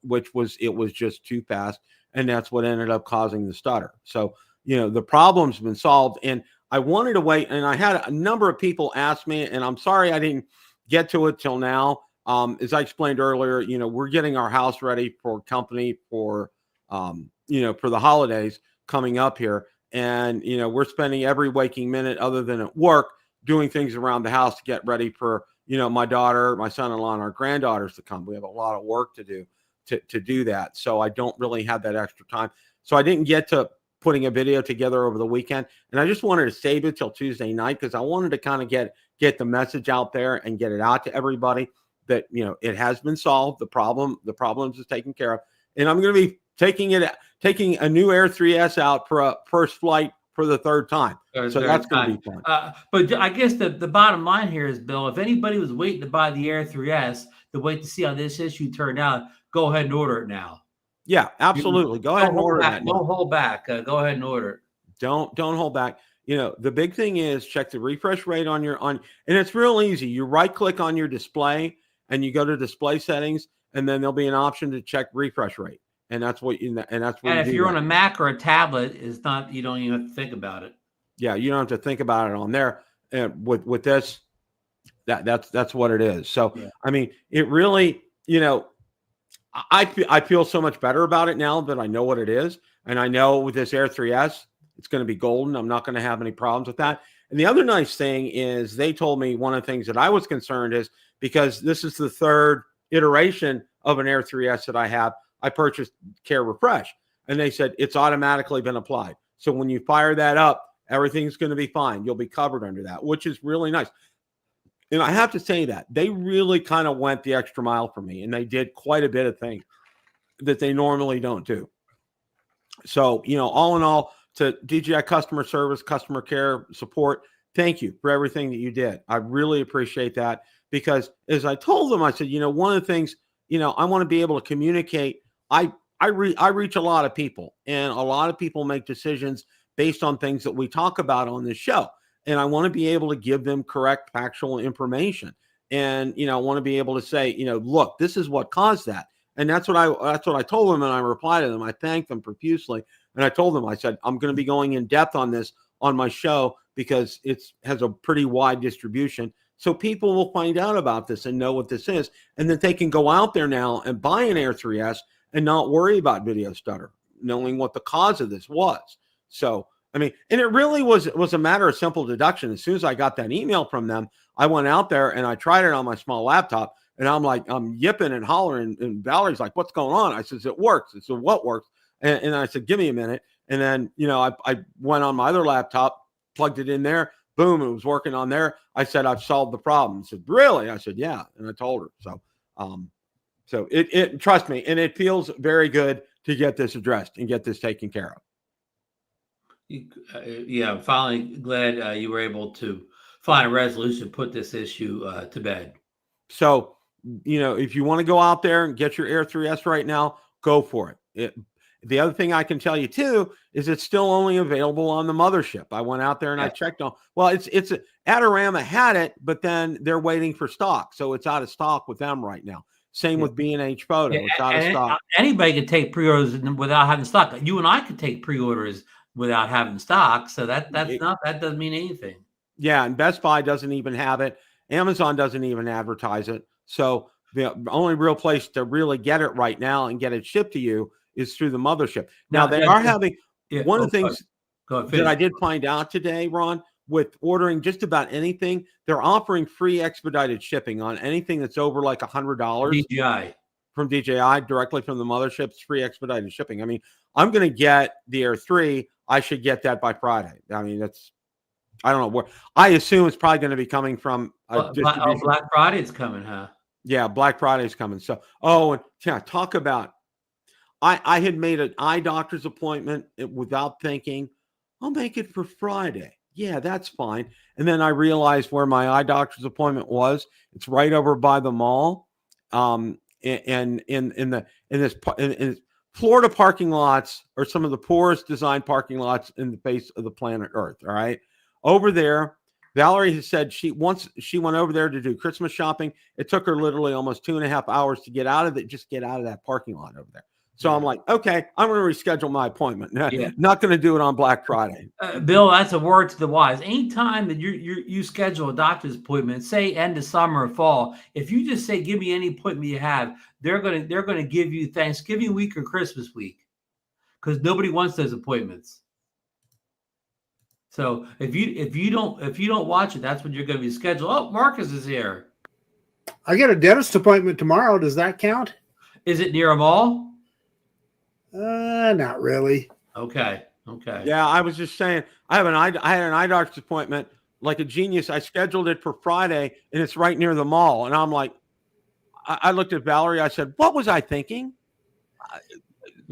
which was just too fast, and that's what ended up causing the stutter. So the problem's been solved, and I wanted to wait, and I had a number of people ask me, and I'm sorry I didn't get to it till now. As I explained earlier, we're getting our house ready for company for the holidays coming up here. And, we're spending every waking minute other than at work doing things around the house to get ready for, my daughter, my son-in-law, and our granddaughters to come. We have a lot of work to do to do that. So I don't really have that extra time. So I didn't get to putting a video together over the weekend. And I just wanted to save it till Tuesday night because I wanted to kind of get the message out there and get it out to everybody that, it has been solved. The problems is taken care of. And I'm going to be taking a new Air 3S out for a first flight for the third time. So that's going to be fun. But I guess the bottom line here is, Bill, if anybody was waiting to buy the Air 3S to wait to see how this issue turned out, go ahead and order it now. Yeah, absolutely. Go ahead and order that. Don't hold back. Go ahead and order it. Don't hold back. The big thing is check the refresh rate on and it's real easy. You right click on your display and you go to display settings, and then there'll be an option to check refresh rate. And that's what if you're on a Mac or a tablet, you don't even have to think about it. Yeah, you don't have to think about it on there. And with this, that's what it is. So yeah. I mean, it really, I feel so much better about it now that I know what it is. And I know with this Air 3S, it's going to be golden. I'm not going to have any problems with that. And the other nice thing is they told me one of the things that I was concerned is because this is the third iteration of an Air 3S that I have, I purchased Care Refresh. And they said it's automatically been applied. So when you fire that up, everything's going to be fine. You'll be covered under that, which is really nice. And I have to say that they really kind of went the extra mile for me, and they did quite a bit of things that they normally don't do. So, all in all, to DJI customer service, customer care support, thank you for everything that you did. I really appreciate that because as I told them, I said, one of the things, I want to be able to communicate. I reach a lot of people, and a lot of people make decisions based on things that we talk about on this show. And I want to be able to give them correct factual information. And, I want to be able to say, look, this is what caused that. And that's what I told them. And I replied to them. I thanked them profusely. And I told them, I said, I'm going to be going in depth on this on my show because it has a pretty wide distribution. So people will find out about this and know what this is. And that they can go out there now and buy an Air 3S and not worry about video stutter, knowing what the cause of this was. So, I mean, and it really was a matter of simple deduction. As soon as I got that email from them, I went out there and I tried it on my small laptop, and I'm yipping and hollering, and Valerie's like, "What's going on?" I says, "It works." I said, "What works?" And I said, "Give me a minute." And then, I went on my other laptop, plugged it in there, boom, it was working on there. I said, "I've solved the problem." She said, "Really?" I said, "Yeah." And I told her. So it trust me, and it feels very good to get this addressed and get this taken care of. Yeah, I'm finally glad you were able to find a resolution to put this issue to bed. So, if you want to go out there and get your Air 3S right now, go for it. The other thing I can tell you too is it's still only available on the mothership. I went out there and I checked on. Well, it's Adorama had it, but then they're waiting for stock, so it's out of stock with them right now. Same with B&H Photo. It's out of stock. Anybody could take pre-orders without having stock. You and I could take pre-orders without having stock. So that doesn't mean anything. Yeah, and Best Buy doesn't even have it. Amazon doesn't even advertise it. So the only real place to really get it right now and get it shipped to you is through the mothership. Now they are having one of the things that I did find out today, Ron, with ordering just about anything, they're offering free expedited shipping on anything that's over like $100. DJI. From DJI, directly from the mothership, it's free expedited shipping. I mean, I'm going to get the Air 3. I should get that by Friday. I mean, I don't know where. I assume it's probably going to be coming from Black Friday's coming, huh? Yeah, Black Friday's coming. So, and yeah, talk about. I had made an eye doctor's appointment without thinking. I'll make it for Friday. Yeah, that's fine. And then I realized where my eye doctor's appointment was. It's right over by the mall. And in Florida parking lots are some of the poorest designed parking lots in the face of the planet Earth. All right. Over there, Valerie has said once she went over there to do Christmas shopping, it took her literally almost 2.5 hours to get out of that parking lot over there. So I'm like, okay, I'm going to reschedule my appointment. Not going to do it on Black Friday. Bill, that's a word to the wise. Anytime that you schedule a doctor's appointment, say end of summer or fall, if you just say, give me any appointment you have, they're going to give you Thanksgiving week or Christmas week, because nobody wants those appointments. So if you don't watch it, that's when you're going to be scheduled. Oh, Marcus is here. I got a dentist appointment tomorrow. Does that count? Is it near a mall? Not really. Okay. Yeah, I was just saying, I had an eye doctor's appointment like a genius. I scheduled it for Friday, and it's right near the mall. And I'm like, I looked at Valerie. I said, what was I thinking?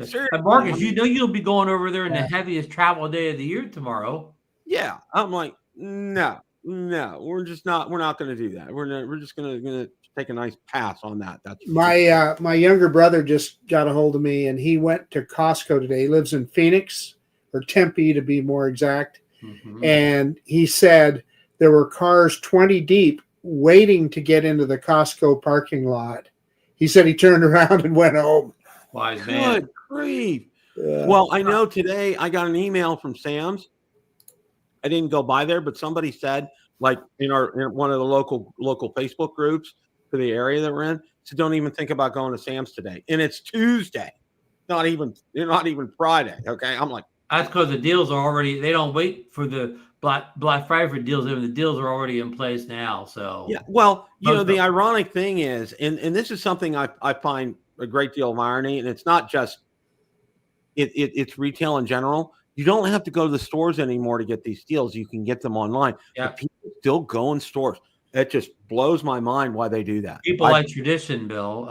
Seriously, Marcus, you'll be going over there in the heaviest travel day of the year tomorrow. Yeah, I'm like, no, we're not going to do that. We're just going to take a nice pass on that. That's my younger brother just got a hold of me, and he went to Costco today. He lives in Phoenix, or Tempe to be more exact. Mm-hmm. And he said there were cars 20 deep waiting to get into the Costco parking lot. He said he turned around and went home. Wise man. Good grief. Well, I know today I got an email from Sam's. I didn't go by there, but somebody said, like in one of the local Facebook groups for the area that we're in, so don't even think about going to Sam's today. And it's Tuesday, not even Friday. Okay, I'm like, that's because the deals are already. They don't wait for the Black Friday for deals. The deals are already in place now. So yeah. Well, the ironic thing is, and this is something I find a great deal of irony, and it's not just it's retail in general. You don't have to go to the stores anymore to get these deals. You can get them online. Yeah. But people still go in stores. It just blows my mind why they do that. People like tradition, Bill.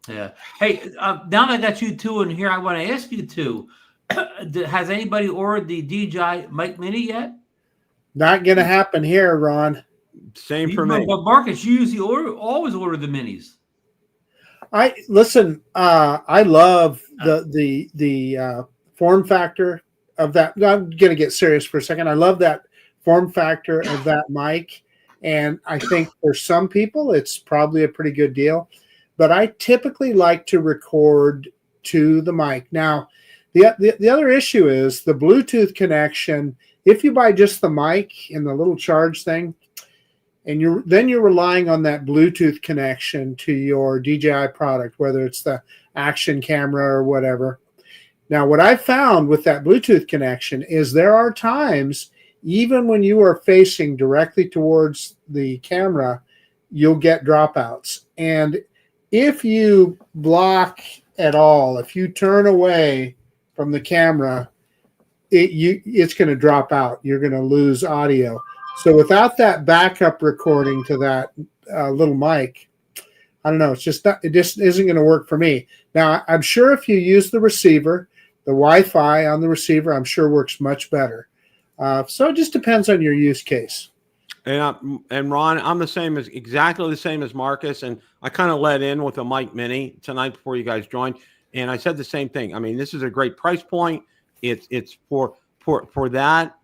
Yeah. Hey, now that I got you two in here, I want to ask you two. Has anybody ordered the DJI Mini yet? Not going to happen here, Ron. Same for me. But Marcus, you usually always order the minis. I love the form factor of that. I'm going to get serious for a second. I love that form factor of that mic. And I think for some people, it's probably a pretty good deal. But I typically like to record to the mic. Now, the other issue is the Bluetooth connection. If you buy just the mic and the little charge thing, and you're relying on that Bluetooth connection to your DJI product, whether it's the Action camera or whatever. Now, what I've found with that Bluetooth connection is there are times, even when you are facing directly towards the camera, you'll get dropouts. And if you block at all, if you turn away from the camera, it's going to drop out. You're going to lose audio. So without that backup recording to that little mic, I don't know. It just isn't going to work for me. Now, I'm sure if you use the receiver, the Wi-Fi on the receiver, I'm sure works much better. So it just depends on your use case. And Ron, I'm exactly the same as Marcus, and I kind of let in with a mic mini tonight before you guys joined. And I said the same thing. I mean, this is a great price point. It's for that.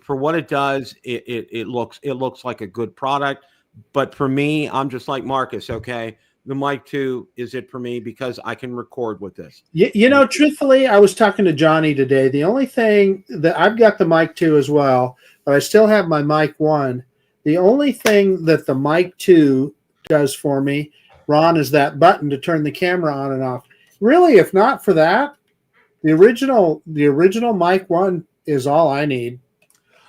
For what it does, it looks like a good product. But for me, I'm just like Marcus. Okay, the Mic 2 is it for me because I can record with this. You know, truthfully, I was talking to Johnny today. The only thing that I've got the Mic 2 as well, but I still have my Mic 1. The only thing that the Mic 2 does for me, Ron, is that button to turn the camera on and off. Really, if not for that, the original Mic 1 is all I need.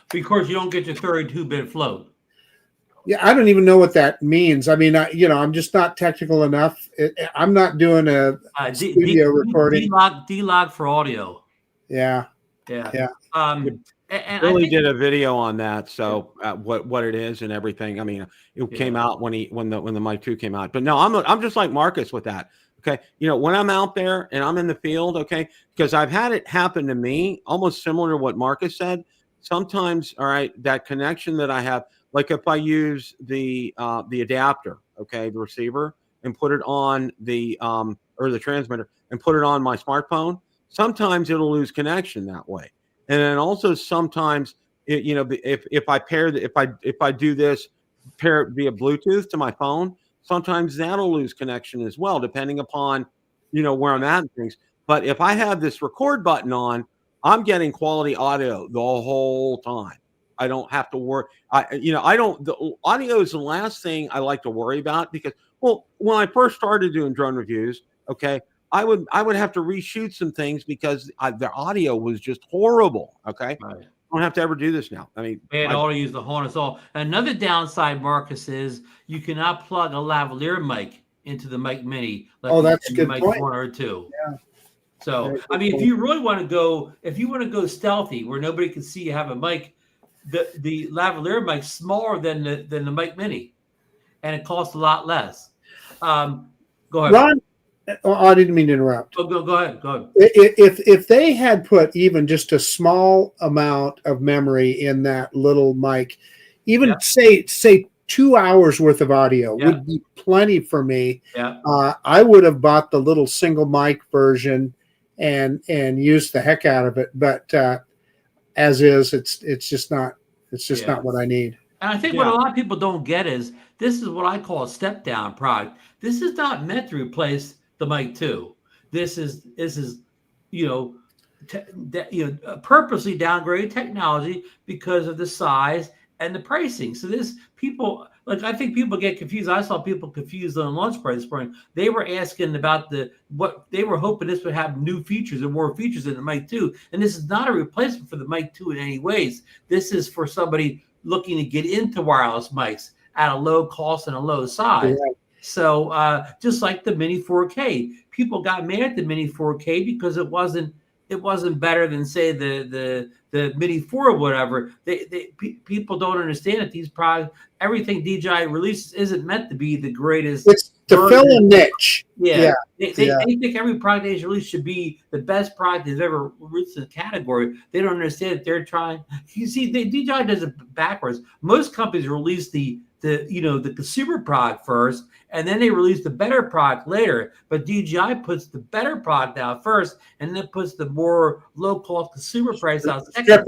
Because you don't get your 32-bit float. Yeah, I don't even know what that means. I mean, I'm just not technical enough. I'm not doing a studio recording. D-Log for audio. Yeah. And Billy did a video on that, so what it is and everything. I mean, it came out when the Mic 2 came out. But no, I'm just like Marcus with that. Okay, you know, when I'm out there and I'm in the field, okay, because I've had it happen to me, almost similar to what Marcus said. Sometimes, all right, that connection that I have, like if I use the adapter, okay, the receiver, and put it on the or the transmitter and put it on my smartphone, sometimes it'll lose connection that way. And then also sometimes, you know, if I do this, pair it via Bluetooth to my phone, sometimes that'll lose connection as well, depending upon, you know, where I'm at and things. But if I have this record button on, I'm getting quality audio the whole time. I don't have to worry. The audio is the last thing I like to worry about because, well, when I first started doing drone reviews, okay, I would have to reshoot some things because the audio was just horrible. Okay, right. I don't have to ever do this now. I mean, bad audio use the horn us all. Another downside, Marcus, is you cannot plug a lavalier mic into the Mic Mini. Like that's a good Mic point. 1 or 2. Yeah. So I mean, if you really want to go stealthy, where nobody can see you have a mic, the lavalier mic's smaller than the Mic Mini, and it costs a lot less. Go ahead, Ron. I didn't mean to interrupt. Oh, go ahead. If they had put even just a small amount of memory in that little mic, even say 2 hours worth of audio would be plenty for me. Yeah. I would have bought the little single mic version and used the heck out of it. But as is, it's just not what I need. And I think what a lot of people don't get is this is what I call a step down product. This is not meant to replace the Mic 2. This is purposely downgraded technology because of the size and the pricing. So I think people get confused. I saw people confused on launch price this morning. They were asking about what they were hoping this would have new features and more features in the Mic 2. And this is not a replacement for the Mic 2 in any ways. This is for somebody looking to get into wireless mics at a low cost and a low size. Yeah. So just like the Mini 4K, people got mad at the Mini 4K because it wasn't better than, say, the Mini 4 or whatever. People don't understand that these products, everything DJI releases isn't meant to be the greatest. It's to fill a niche. Yeah. They think every product they release should be the best product they've ever released in the category. They don't understand that they're trying. You see, DJI does it backwards. Most companies release the consumer product first, and then they release the better product later. But DJI puts the better product out first, and then puts the more low-cost consumer price out second.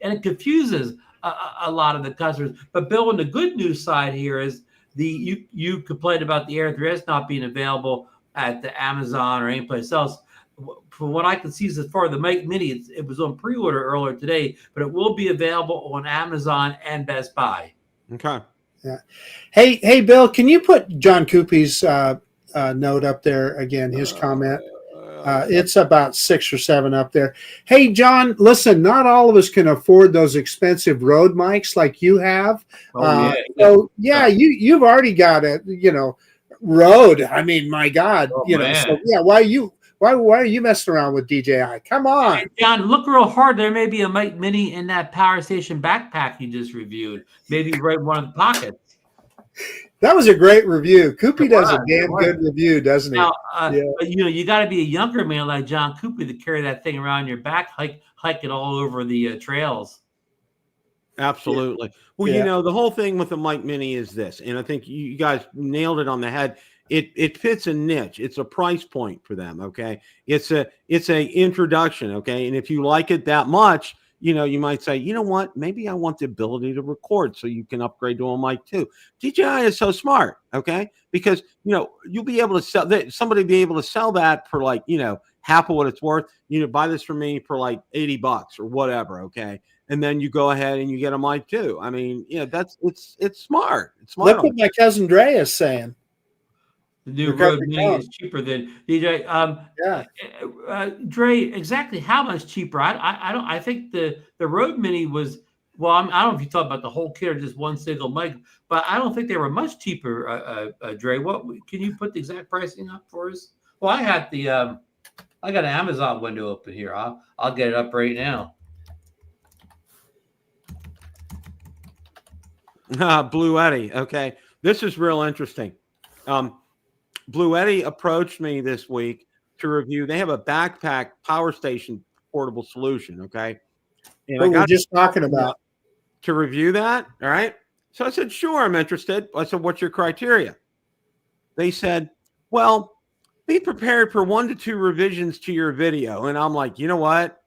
And it confuses a lot of the customers. But Bill, on the good news side here is you complained about the Air 3S not being available at the Amazon or anyplace else. From what I can see, as far as the Mic Mini, it was on pre-order earlier today, but it will be available on Amazon and Best Buy. Okay. Yeah. Hey, Bill, can you put John Coopy's note up there again? His comment. It's about 6 or 7 up there. Hey, John, listen, not all of us can afford those expensive Rode mics like you have. You've already got it. Rode. I mean, my God. So why are you messing around with DJI? Come on. Hey, John, look real hard. There may be a Mic Mini in that Power Station backpack you just reviewed. Maybe right in one of the pockets. That was a great review. Coopy does a damn good review, doesn't he? Now, but, you got to be a younger man like John Coopy to carry that thing around your back, hike it all over the trails. Absolutely. Well, the whole thing with the Mic Mini is this, and I think you guys nailed it on the head. it fits a niche. It's a price point for them. Okay. It's a introduction. Okay. And if you like it that much, you might say, you know what, maybe I want the ability to record so you can upgrade to a mic too. DJI is so smart. Okay. Because, you'll be able to sell that. Somebody be able to sell that for like, half of what it's worth. Buy this from me for like $80 or whatever. Okay. And then you go ahead and you get a mic too. I mean, it's smart. It's smart. Look what my cousin Dre is saying. The new Rode Mini is cheaper than DJ. Dre, exactly how much cheaper? I think the Rode Mini was, well, I don't know if you talk about the whole kit or just one single mic, but I don't think they were much cheaper. Dre, what can you put the exact pricing up for us? Well, I got an Amazon window open here. I'll get it up right now. Blue Eddy. Okay. This is real interesting. Blue Eddy approached me this week to review. They have a backpack power station portable solution. Okay. And I got just talking about to review that. All right. So I said, sure, I'm interested. I said, what's your criteria? They said, well, be prepared for 1 to 2 revisions to your video. And I'm like, you know what?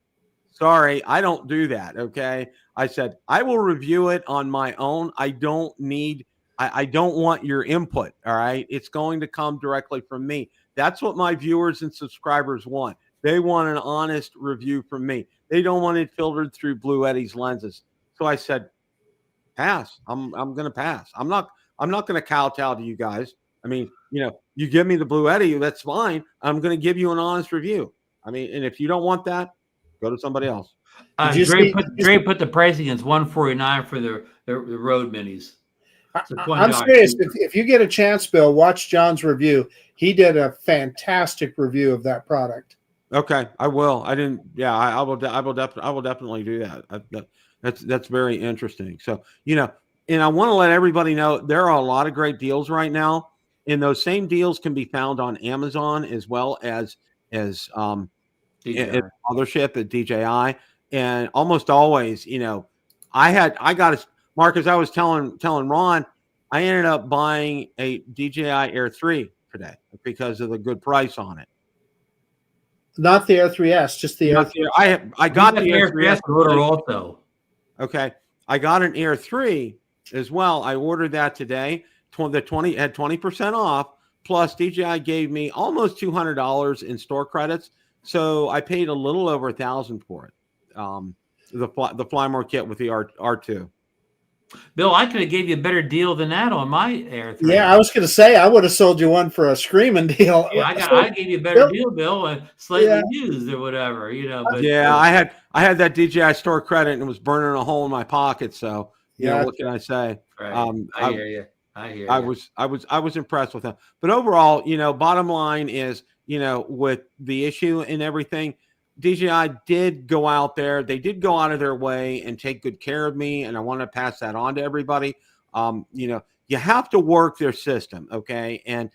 Sorry, I don't do that. Okay. I said, I will review it on my own. I don't want your input. All right. It's going to come directly from me. That's what my viewers and subscribers want. They want an honest review from me. They don't want it filtered through Blue Eddy's lenses. So I said, pass. I'm going to pass. I'm not going to kowtow to you guys. I mean, you give me the Blue Eddy, that's fine. I'm going to give you an honest review. I mean, and if you don't want that, go to somebody else. Dre put the pricing as $149 for the Rode Minis. I'm serious. If you get a chance, Bill, watch John's review. He did a fantastic review of that product. Okay, I will. I didn't. Yeah, I will definitely do that. That's very interesting. So and I want to let everybody know there are a lot of great deals right now, and those same deals can be found on Amazon as well as mothership at DJI. And almost always, I got Marcus, I was telling Ron, I ended up buying a DJI Air 3 today because of the good price on it. Not the Air 3S, just the Air 3. I got the Air 3S Rotor also. Okay. I got an Air 3 as well. I ordered that today. The 20 had 20% off. Plus DJI gave me almost $200 in store credits. So I paid a little over $1,000 for it. The Fly More kit with the R2. Bill, I could have gave you a better deal than that on my Air 3. Yeah, I was going to say I would have sold you one for a screaming deal. Yeah, I gave you a better deal, Bill, slightly used or whatever, But yeah, I had that DJI store credit and it was burning a hole in my pocket. So what can I say? Right. I hear you. I was impressed with them. But overall, bottom line is, with the issue and everything, DJI did go out there. They did go out of their way and take good care of me. And I want to pass that on to everybody. You have to work their system. Okay. And,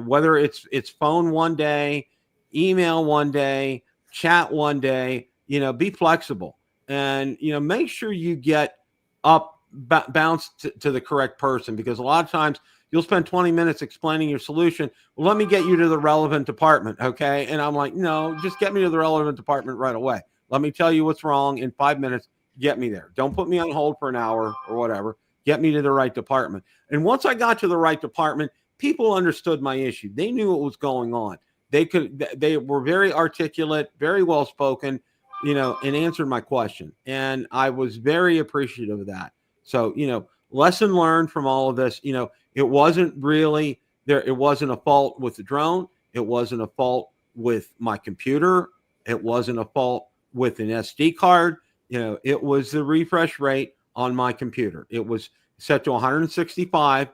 whether it's phone one day, email one day, chat one day, be flexible and, make sure you get bounced to the correct person, because a lot of times you'll spend 20 minutes explaining your solution. Well, let me get you to the relevant department. Okay. And I'm like, no, just get me to the relevant department right away. Let me tell you what's wrong in 5 minutes. Get me there. Don't put me on hold for an hour or whatever. Get me to the right department. And once I got to the right department, people understood my issue. They knew what was going on. They were very articulate, very well spoken, and answered my question. And I was very appreciative of that. So, lesson learned from all of this, it wasn't really there. It wasn't a fault with the drone. It wasn't a fault with my computer. It wasn't a fault with an SD card. It was the refresh rate on my computer. It was set to 165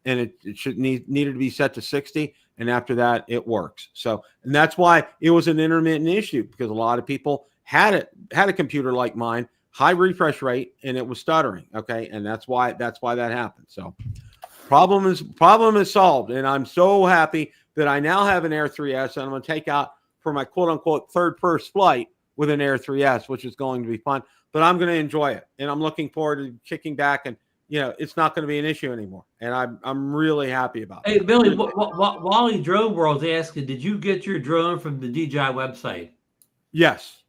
and it needed to be set to 60. And after that, it works. So, and that's why it was an intermittent issue, because a lot of people had a computer like mine, high refresh rate, and it was stuttering. Okay. And that's why that happened. So problem is solved. And I'm so happy that I now have an Air 3S, and I'm going to take out for my quote unquote first flight with an Air 3S, which is going to be fun, but I'm going to enjoy it. And I'm looking forward to kicking back and, it's not going to be an issue anymore. And I'm really happy about Hey, that. Billy, Wally Drone World's asking, did you get your drone from the DJI website? Yes.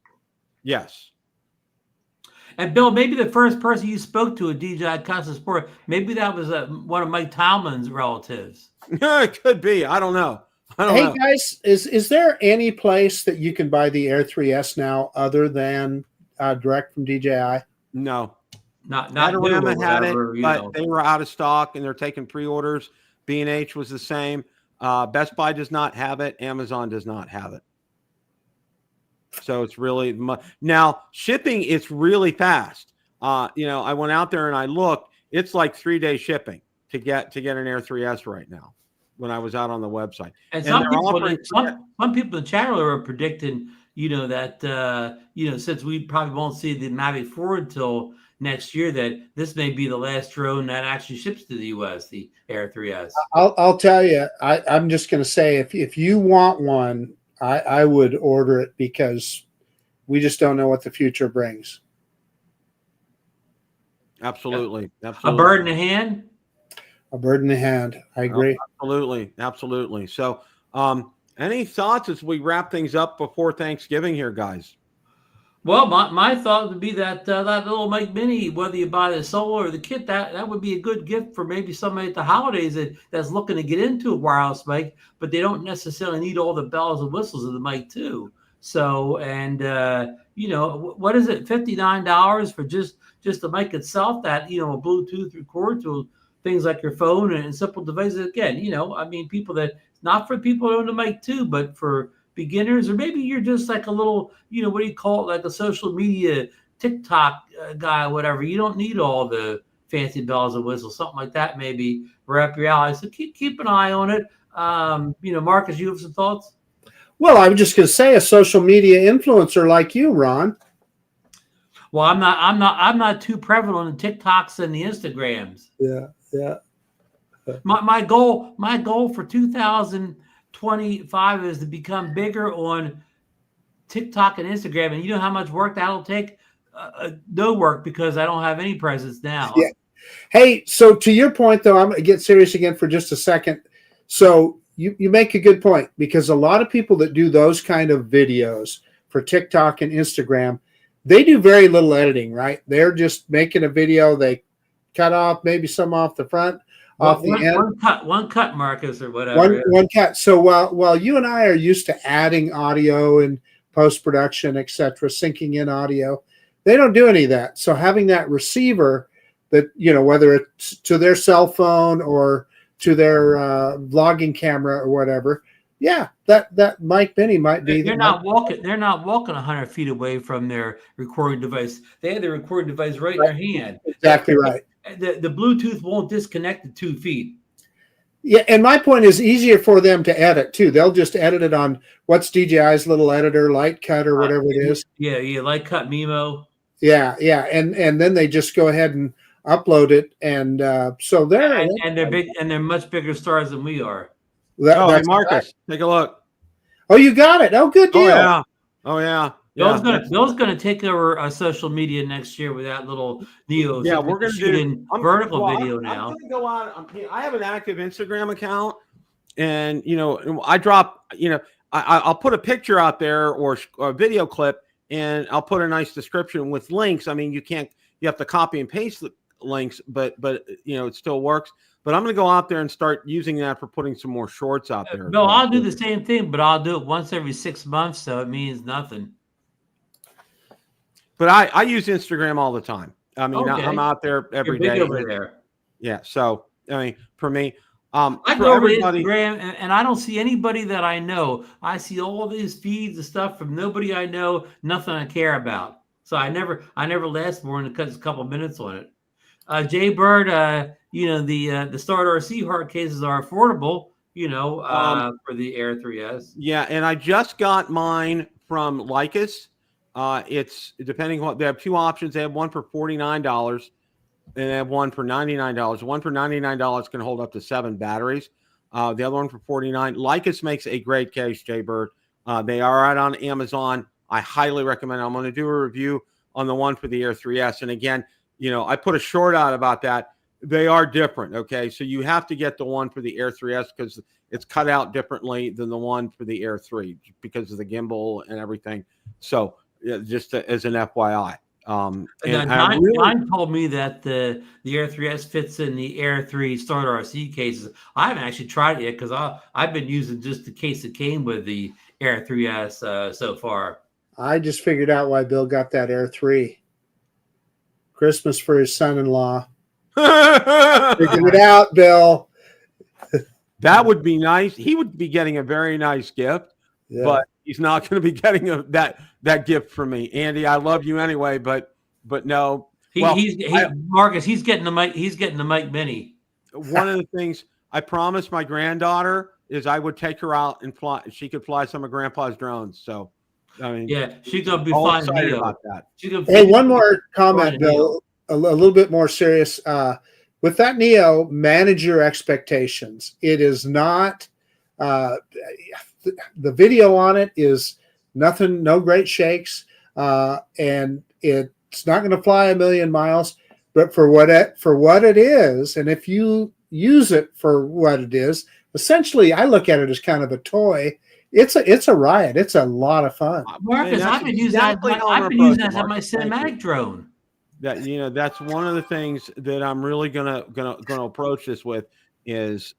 Yes. And Bill, maybe the first person you spoke to at DJI Custom Sport, maybe that was one of Mike Tomlin's relatives. It could be. I don't know. Hey guys, is there any place that you can buy the Air 3S now other than direct from DJI? No. Not Adorama had it, but they were out of stock and they're taking pre-orders. B&H was the same. Best Buy does not have it. Amazon does not have it. So it's really now shipping. It's really fast. I went out there and I looked. It's like 3-day shipping to get an Air 3S right now. When I was out on the website, and some people in the chat room are predicting, that since we probably won't see the Mavic 4 until next year, that this may be the last drone that actually ships to the U.S. The Air 3S. I'll tell you, I'm just going to say if you want one, I would order it because we just don't know what the future brings. Absolutely. A bird in the hand. A bird in the hand. I agree. Absolutely. So, any thoughts as we wrap things up before Thanksgiving here, guys? Well, my thought would be that that little Mike Mini, whether you buy the Solo or the kit, that would be a good gift for maybe somebody at the holidays that's looking to get into a wireless mic, but they don't necessarily need all the bells and whistles of the mic too. So, and what is it? $59 for just the mic itself? That a Bluetooth record to things like your phone and simple devices. Again, people that not for people who own the mic too, but for beginners, or maybe you're just like a little, what do you call it? Like a social media TikTok guy, or whatever. You don't need all the fancy bells and whistles, something like that, maybe right up your alley. So keep an eye on it. Marcus, you have some thoughts? Well, I was just going to say a social media influencer like you, Ron. Well, I'm not too prevalent in TikToks and the Instagrams. Yeah. My goal for 2025 is to become bigger on TikTok and Instagram. And you know how much work that'll take? No work, because I don't have any presence now. Yeah. Hey, so to your point, though, I'm going to get serious again for just a second. So you make a good point, because a lot of people that do those kind of videos for TikTok and Instagram, they do very little editing, right? They're just making a video. They cut off maybe some off the front, off the end. One cut, Marcus, or whatever. One cut. So while you and I are used to adding audio and post-production, etc., syncing in audio, they don't do any of that. So having that receiver that, whether it's to their cell phone or to their vlogging camera or whatever, yeah, that Mike Mini might be. They're not walking 100 feet away from their recording device. They have the recording device right in their hand. Exactly right. The Bluetooth won't disconnect at 2 feet. Yeah, and my point is easier for them to edit too. They'll just edit it on what's DJI's little editor, Lightcut or whatever it is. Yeah, Lightcut Mimo. Yeah, and then they just go ahead and upload it, and so they're big, and they're much bigger stars than we are. Hey, Marcus, take a look. Oh, you got it. Oh, good deal. Oh yeah. Bill's gonna take over social media next year with that little Neo. Yeah, we're gonna do vertical video now. I'm gonna go on. I have an active Instagram account, and I drop. I'll put a picture out there or a video clip, and I'll put a nice description with links. I mean, you have to copy and paste the links, but it still works. But I'm going to go out there and start using that for putting some more shorts out there. No, I'll do the same thing, but I'll do it once every 6 months, so it means nothing. But I use Instagram all the time. I mean, okay. I'm out there every day. Over there. Yeah. So, I mean, for me, I go over Instagram and I don't see anybody that I know. I see all these feeds and stuff from nobody I know, nothing I care about. So I never last more than a couple minutes on it. Jay Bird, the Starter RC hard cases are affordable, for the Air 3S. Yeah, and I just got mine from Lycus. It's depending on what they have two options. They have one for $49 and they have one for $99. One for $99 can hold up to 7 batteries. The other one for $49. Lycus makes a great case, Jay Bird. They are out on Amazon. I highly recommend it. I'm going to do a review on the one for the Air 3S. And again, I put a short out about that. They are different. Okay. So you have to get the one for the Air 3S because it's cut out differently than the one for the Air 3 because of the gimbal and everything. So just as an FYI. John told me that the Air 3S fits in the Air 3 Starter RC cases. I haven't actually tried it yet because I've been using just the case that came with the Air 3S so far. I just figured out why Bill got that Air 3. Christmas for his son-in-law. Figured it out, Bill. That would be nice. He would be getting a very nice gift, but he's not going to be getting that gift from me. Andy, I love you anyway, but no. Marcus, he's getting the mic. He's getting the Mic Mini. One of the things I promised my granddaughter is I would take her out and fly. She could fly some of Grandpa's drones. So, I mean, yeah, she's gonna be flying Neo. About that. Hey, one more comment, Bill. A little bit more serious. With that Neo, manage your expectations. It is not. The video on it is nothing, no great shakes, and it's not going to fly a million miles. But for what it is, and if you use it for what it is, essentially, I look at it as kind of a toy. It's a riot. It's a lot of fun. Marcus, I've been using that as my cinematic drone. That's one of the things that I'm really gonna approach this with is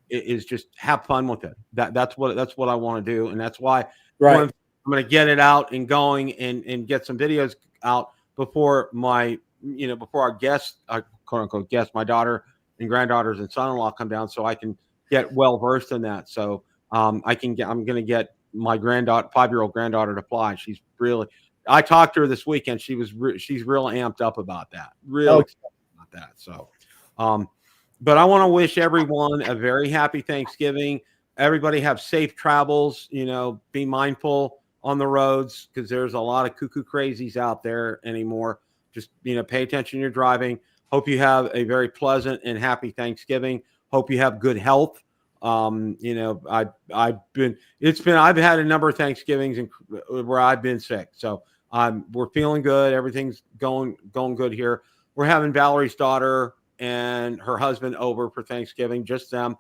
just have fun with it. That's what I want to do, and that's why I'm going to get it out and going and get some videos out before before our guests, quote unquote guests, my daughter and granddaughters and son-in-law come down, so I can get well versed in that. So I'm going to get my 5-year-old granddaughter to fly. She's really. I talked to her this weekend. She's real amped up about that. Real excited about that. So, but I want to wish everyone a very happy Thanksgiving. Everybody have safe travels. Be mindful on the roads because there's a lot of cuckoo crazies out there anymore. Just pay attention to your driving. Hope you have a very pleasant and happy Thanksgiving. Hope you have good health. I've had a number of Thanksgivings where I've been sick. So. We're feeling good. Everything's going good here. We're having Valerie's daughter and her husband over for Thanksgiving. Just them.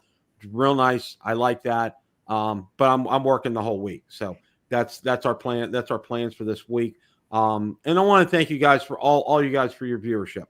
Real nice. I like that. But I'm working the whole week. So that's our plan. That's our plans for this week. And I want to thank you guys for all you guys for your viewership.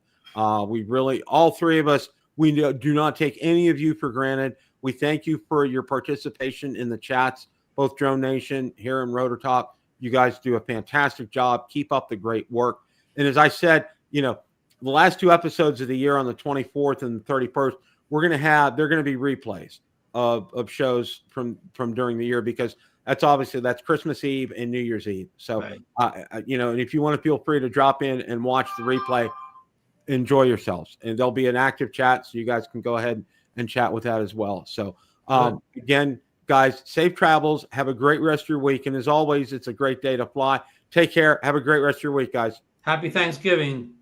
We really, all three of us, we do not take any of you for granted. We thank you for your participation in the chats, both Drone Nation here in Rotor Talk. You guys do a fantastic job. Keep up the great work. And as I said, the last 2 episodes of the year on the 24th and the 31st, they're going to be replays of shows from during the year because that's Christmas Eve and New Year's Eve. So, and if you want to feel free to drop in and watch the replay, enjoy yourselves. And there'll be an active chat so you guys can go ahead and chat with that as well. So, again, guys, safe travels. Have a great rest of your week. And as always, it's a great day to fly. Take care. Have a great rest of your week, guys. Happy Thanksgiving.